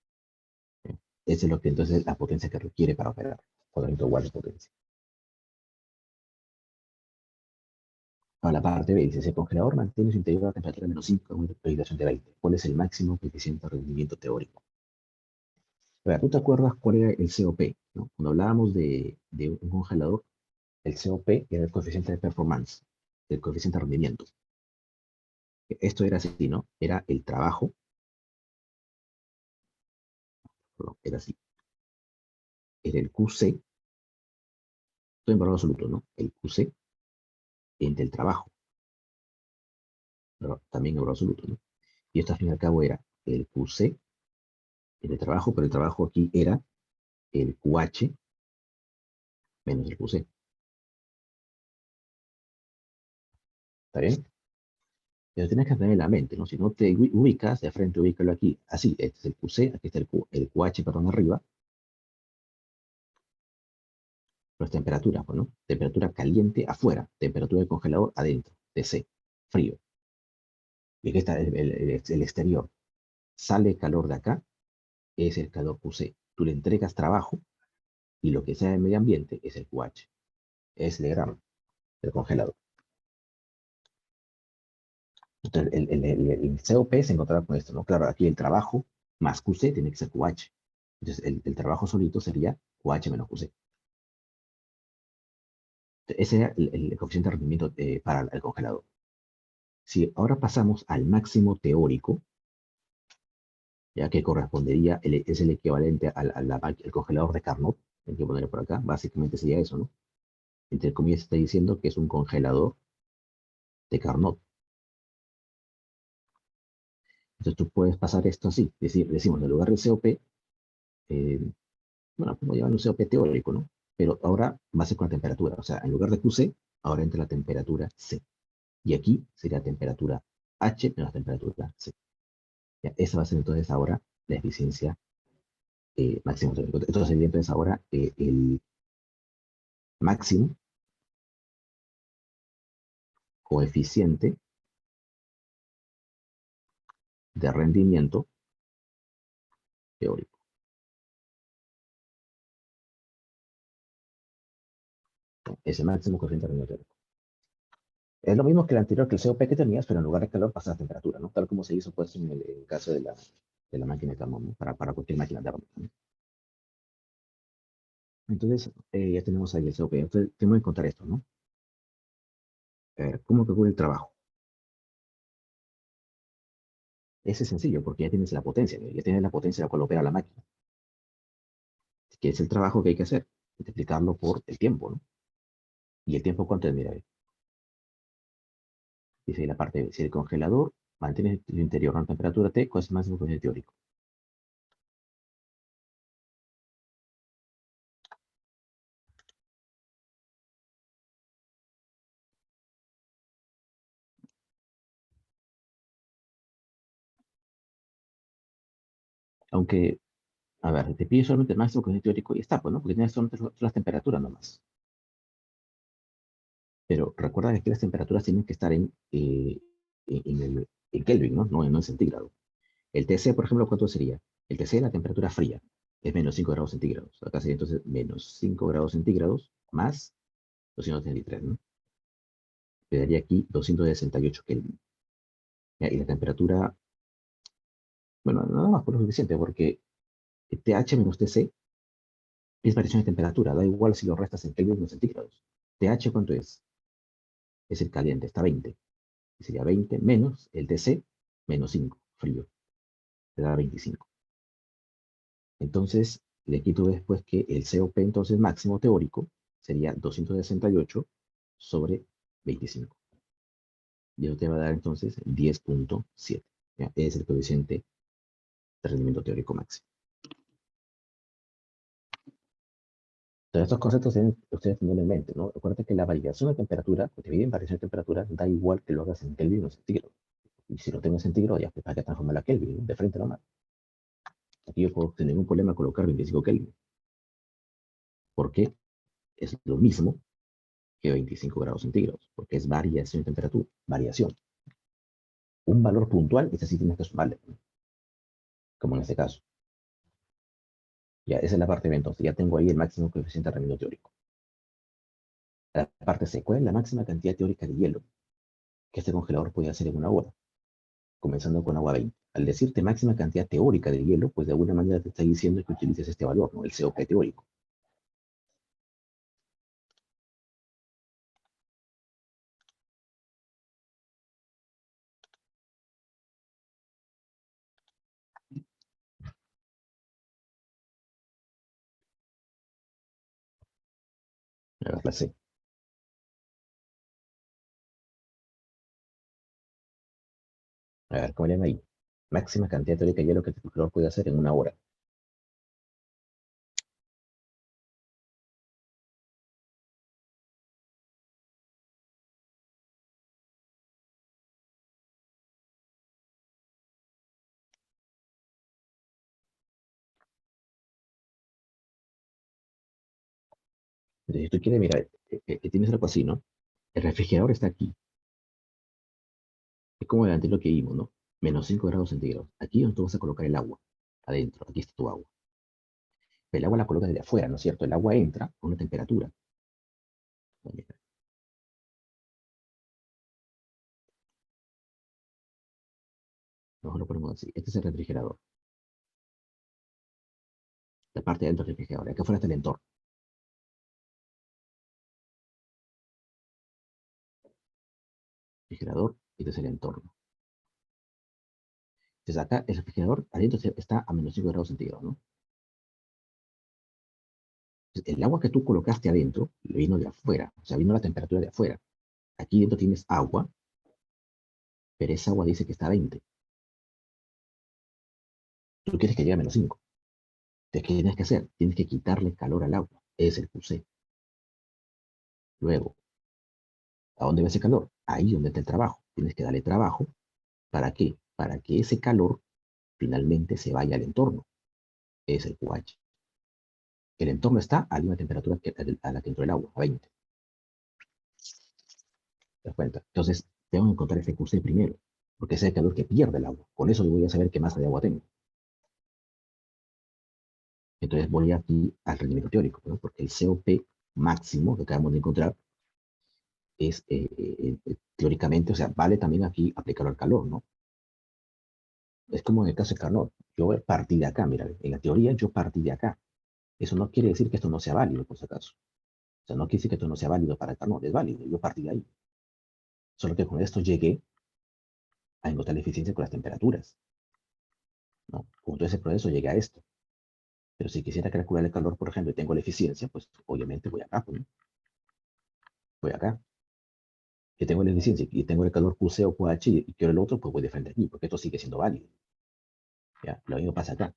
¿Eh? Ese es lo que entonces la potencia que requiere para operar, 400 watts de potencia. Ahora la parte B dice, si el congelador mantiene su interior a temperatura de -5 en una habitación de 20, ¿cuál es el máximo coeficiente de rendimiento teórico? Ahora, ¿tú te acuerdas cuál era el COP? ¿No? Cuando hablábamos de un congelador, el COP era el coeficiente de performance, el coeficiente de rendimiento. Esto era así, ¿no? Era el trabajo, perdón, era así, era el QC, todo en valor absoluto, ¿no? El QC entre el trabajo, pero también en valor absoluto, ¿no? Y esto al fin y al cabo era el QC entre el trabajo, pero el trabajo aquí era el QH menos el QC. ¿Está bien? Pero tienes que tener en la mente, ¿no? Si no te ubicas, de frente ubícalo aquí. Así, este es el QC, aquí está el QH, perdón, arriba. Las temperaturas, pues, ¿no? Temperatura caliente afuera, temperatura de congelador adentro, TC, frío. Y aquí está el exterior. Sale calor de acá, es el calor QC. Tú le entregas trabajo y lo que sea de medio ambiente es el QH. Es el gramo del congelador. Entonces, el COP se encontrará con esto, ¿no? Claro, aquí el trabajo más QC tiene que ser QH. Entonces, el trabajo solito sería QH menos QC. Ese era el coeficiente de rendimiento para el congelador. Si ahora pasamos al máximo teórico, ya que correspondería, es el equivalente al congelador de Carnot, hay que ponerlo por acá, básicamente sería eso, ¿no? Entre comillas está diciendo que es un congelador de Carnot. Entonces tú puedes pasar esto así, decimos, en lugar del COP, bueno, como llevan un COP teórico, ¿no? Pero ahora va a ser con la temperatura, o sea, en lugar de QC, ahora entra la temperatura C. Y aquí sería temperatura H menos temperatura C. Ya, esa va a ser entonces ahora la eficiencia máximo teórico. Entonces sería entonces ahora el máximo coeficiente de rendimiento teórico. Ese máximo coeficiente de rendimiento teórico. Es lo mismo que el anterior, que el COP que tenías, pero en lugar de calor pasa a temperatura, ¿no? Tal como se hizo pues en el caso de la máquina de Carnot, ¿no? Para cualquier máquina térmica, ¿no? Entonces, ya tenemos ahí el COP. Entonces, tenemos que contar esto, ¿no? ¿Cómo calcula el trabajo? Ese es sencillo, porque ya tienes la potencia, ¿no? Ya tienes la potencia a la cual opera la máquina. Que es el trabajo que hay que hacer, multiplicarlo por el tiempo, ¿no? ¿Y el tiempo cuánto es? Mira, dice ahí la parte B. Si el congelador mantiene el interior a una temperatura T, ¿cuál es el máximo coeficiente teórico? Aunque, a ver, te pide solamente el máximo coeficiente teórico y está, pues, ¿no? Porque tienes solamente las temperaturas nomás. Pero recuerda que aquí las temperaturas tienen que estar en Kelvin, ¿no? No en centígrado. El TC, por ejemplo, ¿cuánto sería? El TC, la temperatura fría, es menos 5 grados centígrados. Acá sería entonces menos 5 grados centígrados más 233, ¿no? Quedaría aquí 268 Kelvin. Ya, y la temperatura, bueno, nada más por lo suficiente, porque TH menos TC es variación de temperatura, da igual si lo restas en Kelvin o en centígrados. TH, ¿cuánto es? Es el caliente, está 20. Y sería 20 menos el TC menos 5, frío, te da 25. Entonces, de aquí tú ves pues que el COP entonces máximo teórico sería 268 sobre 25. Y eso te va a dar entonces 10.7. Es el coeficiente de rendimiento teórico máximo. Todos estos conceptos deben ustedes tenerlo en mente, ¿no? Recuerda que la variación de temperatura, que divide en variación de temperatura, da igual que lo hagas en Kelvin o en centígrados. Y si lo tengo en centígrados, ya pues para que transformar la Kelvin, ¿no? De frente nomás. Aquí yo puedo tener ningún problema colocar 25 Kelvin, porque es lo mismo que 25 grados centígrados, porque es variación de temperatura, variación. Un valor puntual, ese sí tienes que sumarle, ¿no? Como en este caso. Ya, esa es la parte B, entonces ya tengo ahí el máximo coeficiente de rendimiento teórico. La parte C, ¿cuál es la máxima cantidad teórica de hielo que este congelador puede hacer en una hora? Comenzando con agua 20. Al decirte máxima cantidad teórica de hielo, pues de alguna manera te está diciendo que utilices este valor, ¿no? El COP teórico. La C. A ver, ¿cómo llaman ahí? Máxima cantidad teórica de hielo que este congelador puede hacer en una hora. Entonces, si tú quieres, mira, tienes algo así, ¿no? El refrigerador está aquí. Es como delante lo que vimos, ¿no? Menos 5 grados centígrados. Aquí es donde tú vas a colocar el agua. Adentro, aquí está tu agua. El agua la colocas desde afuera, ¿no es cierto? El agua entra con una temperatura. Mejor lo ponemos así. Este es el refrigerador. La parte de adentro del refrigerador. Acá afuera está el entorno. Refrigerador, este es el entorno. Entonces acá el refrigerador adentro está a menos 5 grados centígrados, ¿no? Entonces, el agua que tú colocaste adentro vino de afuera, o sea, vino la temperatura de afuera. Aquí dentro tienes agua, pero esa agua dice que está a 20. Tú quieres que llegue a menos 5. ¿Qué tienes que hacer? Tienes que quitarle calor al agua. Es el QC. Luego, ¿a dónde va ese calor? Ahí donde está el trabajo. Tienes que darle trabajo. ¿Para qué? Para que ese calor finalmente se vaya al entorno. Es el QH. El entorno está a la misma temperatura a la que entró el agua, a 20. ¿Te das cuenta? Entonces, tengo que encontrar ese QC primero, porque ese es el calor que pierde el agua. Con eso yo voy a saber qué masa de agua tengo. Entonces voy aquí al rendimiento teórico, ¿no? Porque el COP máximo que acabamos de encontrar es teóricamente, o sea, vale también aquí aplicarlo al calor, ¿no? Es como en el caso de Carnot. Yo partí de acá, mira, en la teoría yo partí de acá. Eso no quiere decir que esto no sea válido, por si acaso. O sea, no quiere decir que esto no sea válido para Carnot, es válido. Yo partí de ahí. Solo que con esto llegué a encontrar la eficiencia con las temperaturas, ¿no? Con todo ese proceso llegué a esto. Pero si quisiera calcular el calor, por ejemplo, y tengo la eficiencia, pues obviamente voy acá, pues, ¿no? Voy acá. Que tengo la eficiencia y tengo el calor QC o QH y quiero el otro, pues voy de frente aquí, porque esto sigue siendo válido. ¿Ya? Lo mismo pasa acá.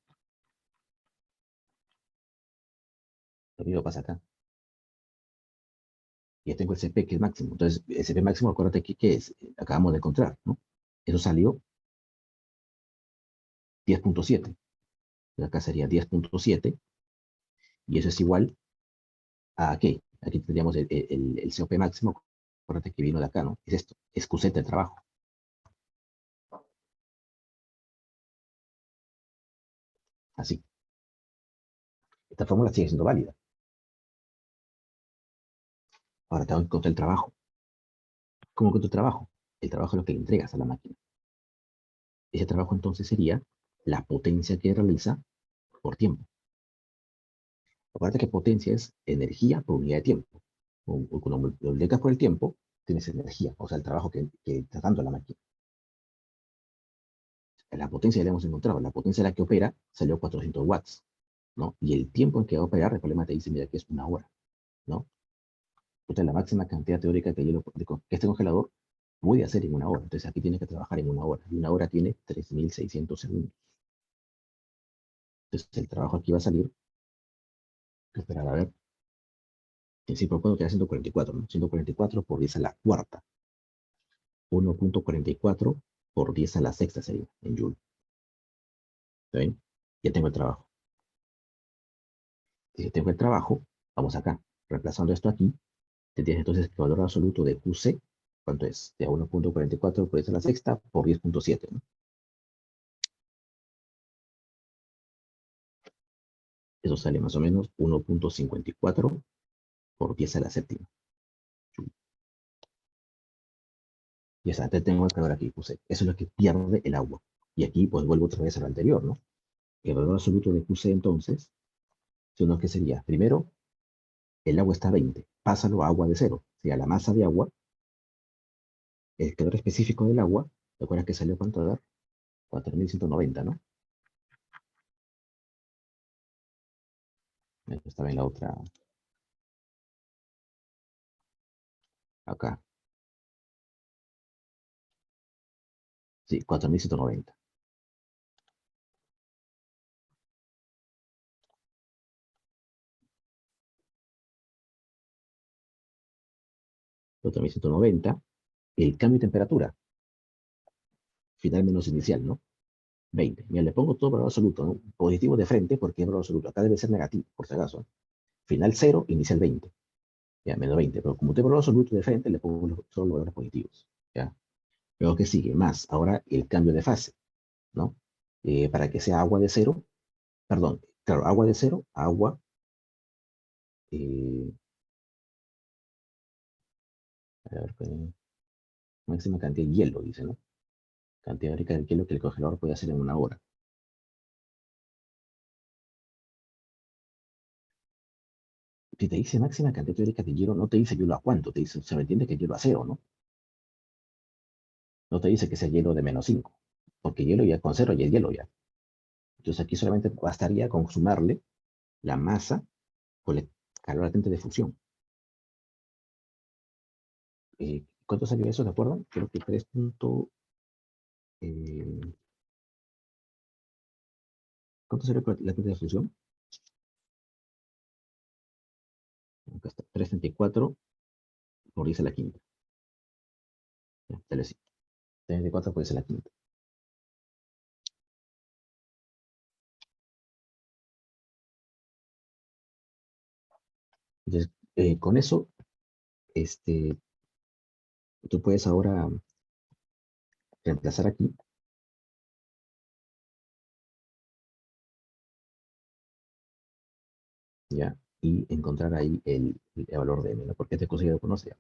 Lo mismo pasa acá. Y ya tengo el CP, que es máximo. Entonces, el CP máximo, acuérdate que, ¿qué es? Acabamos de encontrar, ¿no? Eso salió 10.7. Acá sería 10.7 y eso es igual a ¿qué? Aquí tendríamos el COP máximo. Acuérdate que vino de acá, ¿no? Es esto, es QC de trabajo. Así. Esta fórmula sigue siendo válida. Ahora tengo que encontrar el trabajo. ¿Cómo encuentro el trabajo? El trabajo es lo que le entregas a la máquina. Ese trabajo entonces sería la potencia que realiza por tiempo. Acuérdate que potencia es energía por unidad de tiempo. Cuando lo multiplicas por el tiempo, tienes energía, o sea, el trabajo que está dando la máquina. La potencia ya la hemos encontrado, la potencia de la que opera salió 400 watts, ¿no? Y el tiempo en que va a operar, el problema te dice, mira, que es una hora, ¿no? Entonces, la máxima cantidad teórica que este congelador puede hacer en una hora. Entonces, aquí tiene que trabajar en una hora. Y una hora tiene 3600 segundos. Entonces, el trabajo aquí va a salir, esperar a ver, En sí, por cuánto queda 144, ¿no? 144 por 10 a la cuarta. 1.44 por 10 a la sexta sería, en Joule. ¿Está bien? Ya tengo el trabajo. Si tengo el trabajo, vamos acá. Reemplazando esto aquí, tendrías entonces que el valor absoluto de QC, ¿cuánto es? De 1.44 por 10 a la sexta por 10.7, ¿no? Eso sale más o menos 1.54 por 10 a la séptima. Y esa, te tengo el calor aquí, QC. Eso es lo que pierde el agua. Y aquí, pues vuelvo otra vez a lo anterior, ¿no? El valor absoluto de QC entonces, sino que sería, primero, el agua está a 20, pásalo a agua de cero. O sea, la masa de agua, el calor específico del agua, ¿recuerdas que salió cuánto? A ver, 4190, ¿no? Esto estaba en la otra, acá. Sí, 4190. 4190. El cambio de temperatura, final menos inicial, ¿no? 20. Mira, le pongo todo valor absoluto, ¿no? Positivo de frente porque es valor absoluto. Acá debe ser negativo, por si acaso. Final 0, inicial 20. Ya, menos 20. Pero como tengo valor absoluto de frente, le pongo solo los valores positivos. ¿Ya? Luego que sigue, más. Ahora el cambio de fase, ¿no? Para que sea agua de cero, perdón, claro, agua de cero, agua, eh, a ver, máxima cantidad de hielo, dice, ¿no? Cantidad única de hielo que el congelador puede hacer en una hora. Si te dice máxima cantidad teórica de hielo, no te dice hielo a cuánto, te dice, se me entiende que hielo a cero, ¿no? No te dice que sea hielo de -5, porque hielo ya con cero ya es hielo ya. Entonces aquí solamente bastaría con sumarle la masa con el calor latente de fusión. ¿Cuánto salió eso, de acuerdo? Creo que 3. ¿Cuánto salió la latente de fusión? Acá está, 334 por 10 a la quinta. Ya, 334 por 10 a la quinta. Entonces, con eso, este, tú puedes ahora reemplazar aquí, ¿ya? Y encontrar ahí el valor de m, ¿no? Porque este cosa ya lo conoce.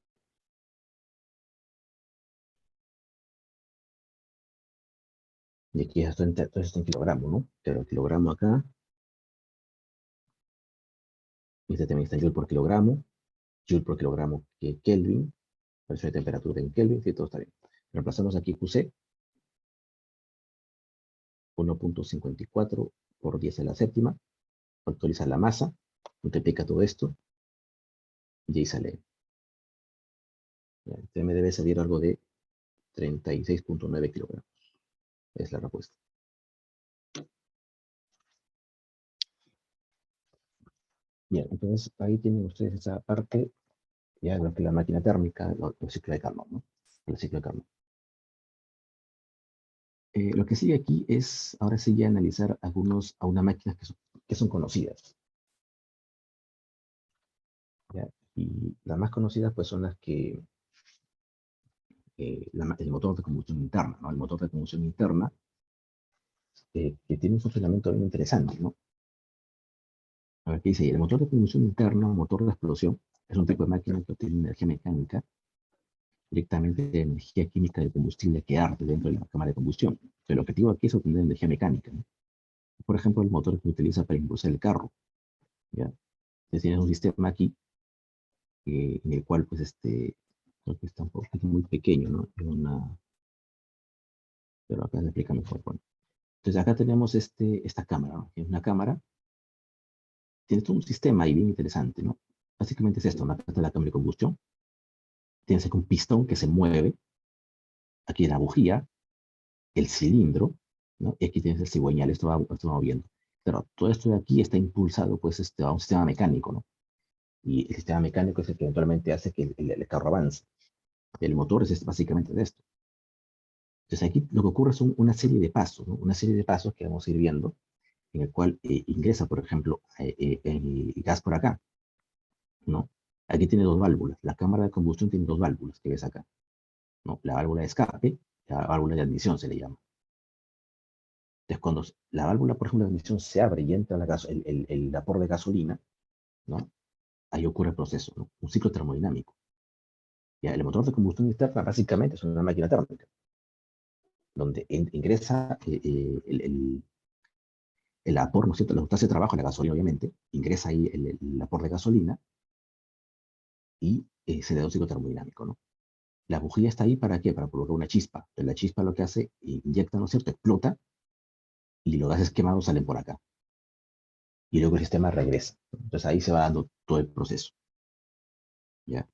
Y aquí todo esto en kilogramos, ¿no? Pero el kilogramo acá, y este también está en joule por kilogramo, joule por kilogramo que Kelvin, presión de temperatura en Kelvin, y todo está bien. Reemplazamos aquí QC, 1.54 por 10 a la séptima, actualiza la masa, multiplica todo esto, y ahí sale. Ya, este me debe salir algo de 36.9 kilogramos. Es la respuesta. Bien, entonces ahí tienen ustedes esa parte, ya lo que la máquina térmica, el ciclo de Carnot, ¿no? El ciclo de Carnot. Lo que sigue aquí es, ahora sí, ya analizar algunas máquinas que son conocidas. ¿Ya? Y las más conocidas pues son las que, el motor de combustión interna, ¿no? El motor de combustión interna, que tiene un funcionamiento bien interesante, ¿no? A ver, ¿qué dice ahí? El motor de combustión interna, motor de explosión, es un tipo de máquina que obtiene energía mecánica directamente de energía química del combustible que arde dentro de la cámara de combustión. El objetivo aquí es obtener energía mecánica, ¿no? Por ejemplo, el motor que se utiliza para impulsar el carro, ¿ya? Entonces tienes un sistema aquí en el cual, pues, creo que está un poquito muy pequeño, ¿no? Pero acá se explica mejor. Bueno. Entonces acá tenemos esta cámara, ¿no? Que es una cámara, tiene todo un sistema ahí bien interesante, ¿no? Básicamente es esto, ¿no? Acá está la cámara de combustión, tienes aquí un pistón que se mueve, aquí la bujía, el cilindro, ¿no? Y aquí tienes el cigüeñal, esto va moviendo. Pero todo esto de aquí está impulsado, pues, a un sistema mecánico, ¿no? Y el sistema mecánico es el que eventualmente hace que el carro avance. El motor es básicamente de esto. Entonces aquí lo que ocurre es una serie de pasos, ¿no? Una serie de pasos que vamos a ir viendo, en el cual ingresa, por ejemplo, el gas por acá, ¿no? Aquí tiene dos válvulas. La cámara de combustión tiene dos válvulas que ves acá, ¿no? La válvula de escape, la válvula de admisión se le llama. Entonces, cuando la válvula, por ejemplo, de admisión se abre y entra el vapor de gasolina, ¿no? Ahí ocurre el proceso, ¿no? Un ciclo termodinámico. Ya, el motor de combustión interna básicamente es una máquina térmica, donde ingresa el vapor, ¿no es cierto? La sustancia de trabajo, la gasolina, obviamente, ingresa ahí el vapor de gasolina y se le da un ciclo termodinámico, ¿no? La bujía está ahí ¿para qué? Para provocar una chispa. Entonces, la chispa lo que hace, inyecta, ¿no es cierto? Explota y los gases quemados salen por acá. Y luego el sistema regresa. Entonces ahí se va dando todo el proceso. ¿Ya?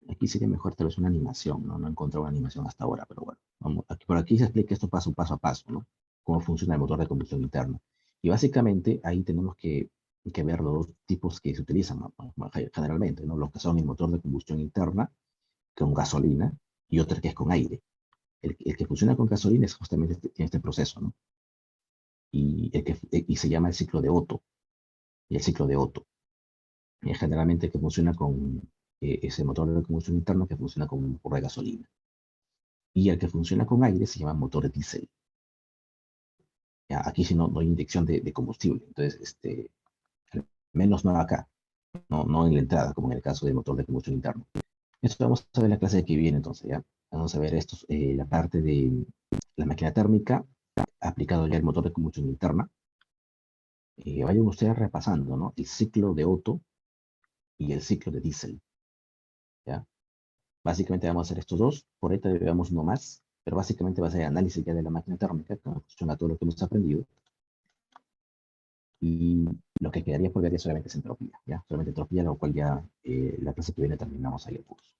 Aquí sería mejor tal vez una animación, ¿no? No he encontrado una animación hasta ahora, pero bueno. Vamos, por aquí se explica esto paso a paso, ¿no? Cómo funciona el motor de combustión interna. Y básicamente ahí tenemos que ver los dos tipos que se utilizan, ¿no? Generalmente, ¿no? Los que son el motor de combustión interna con gasolina y otro que es con aire. El que funciona con gasolina es justamente este proceso, ¿no? Y se llama el ciclo de Otto. Y el ciclo de Otto. Generalmente que funciona con ese motor de combustión interna que funciona con un motor de gasolina. Y el que funciona con aire se llama motor de diésel. Ya, aquí sí no hay inyección de combustible. Entonces, al menos no acá, no en la entrada, como en el caso del motor de combustión interna. Esto vamos a ver en la clase que viene entonces, ¿ya? Vamos a ver esto, la parte de la máquina térmica aplicado ya al motor de combustión interna. Vayan ustedes repasando, ¿no? El ciclo de Otto y el ciclo de diésel, ¿ya? Básicamente vamos a hacer estos dos, por ahorita veamos uno más, pero básicamente va a ser análisis ya de la máquina térmica, que funciona todo lo que hemos aprendido, y lo que quedaría por ver es solamente es entropía, ¿ya? Solamente entropía, lo cual ya la clase que viene terminamos ahí el curso.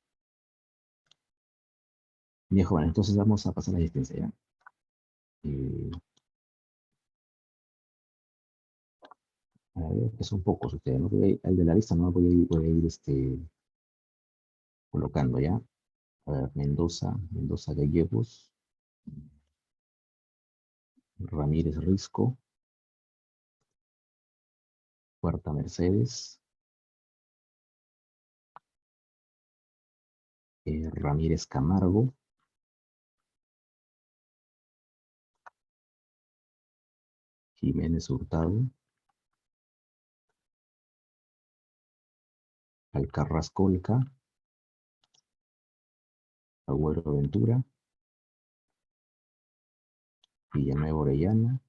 Bien, joven, entonces vamos a pasar a la asistencia, ¿ya? A ver, que son pocos ustedes, ¿no? El de la lista no voy a ir colocando, ¿ya? A ver, Mendoza Gallegos, Ramírez Risco, Puerta Mercedes, Ramírez Camargo, Jiménez Hurtado, Alcarraz Colca, Agüero Ventura, Villanueva Orellana,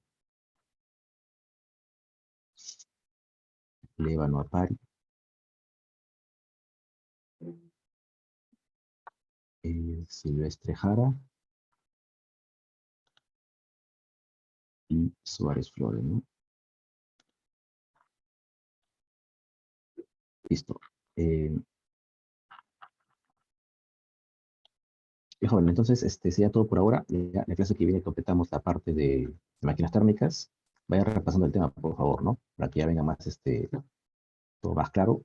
Lévano Apari, Silvestre Jara y Suárez Flores, ¿no? Listo. Joven, entonces, sería todo por ahora. Ya, la clase que viene completamos la parte de máquinas térmicas. Vaya repasando el tema, por favor, ¿no? Para que ya venga más, todo más claro.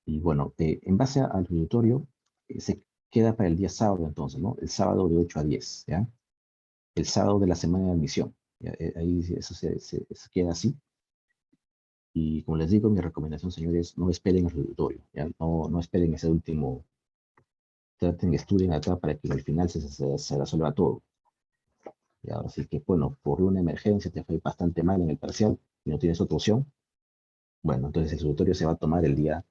Y bueno, en base al auditorio, se queda para el día sábado entonces, ¿no? El sábado de 8 a 10, ¿ya? El sábado de la semana de admisión. ¿Ya? Ahí eso se queda así. Y como les digo, mi recomendación, señores, no esperen el auditorio, ¿ya? No esperen ese último, traten, estudien acá para que al final se resuelva todo. ¿Ya? Así que, bueno, por una emergencia te fue bastante mal en el parcial y no tienes otra opción. Bueno, entonces el auditorio se va a tomar el día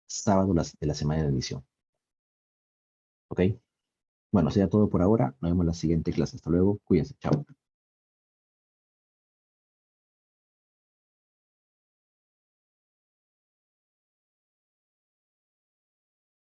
sábado de la semana de admisión. ¿Ok? Bueno, sería todo por ahora. Nos vemos en la siguiente clase. Hasta luego. Cuídense. Chao.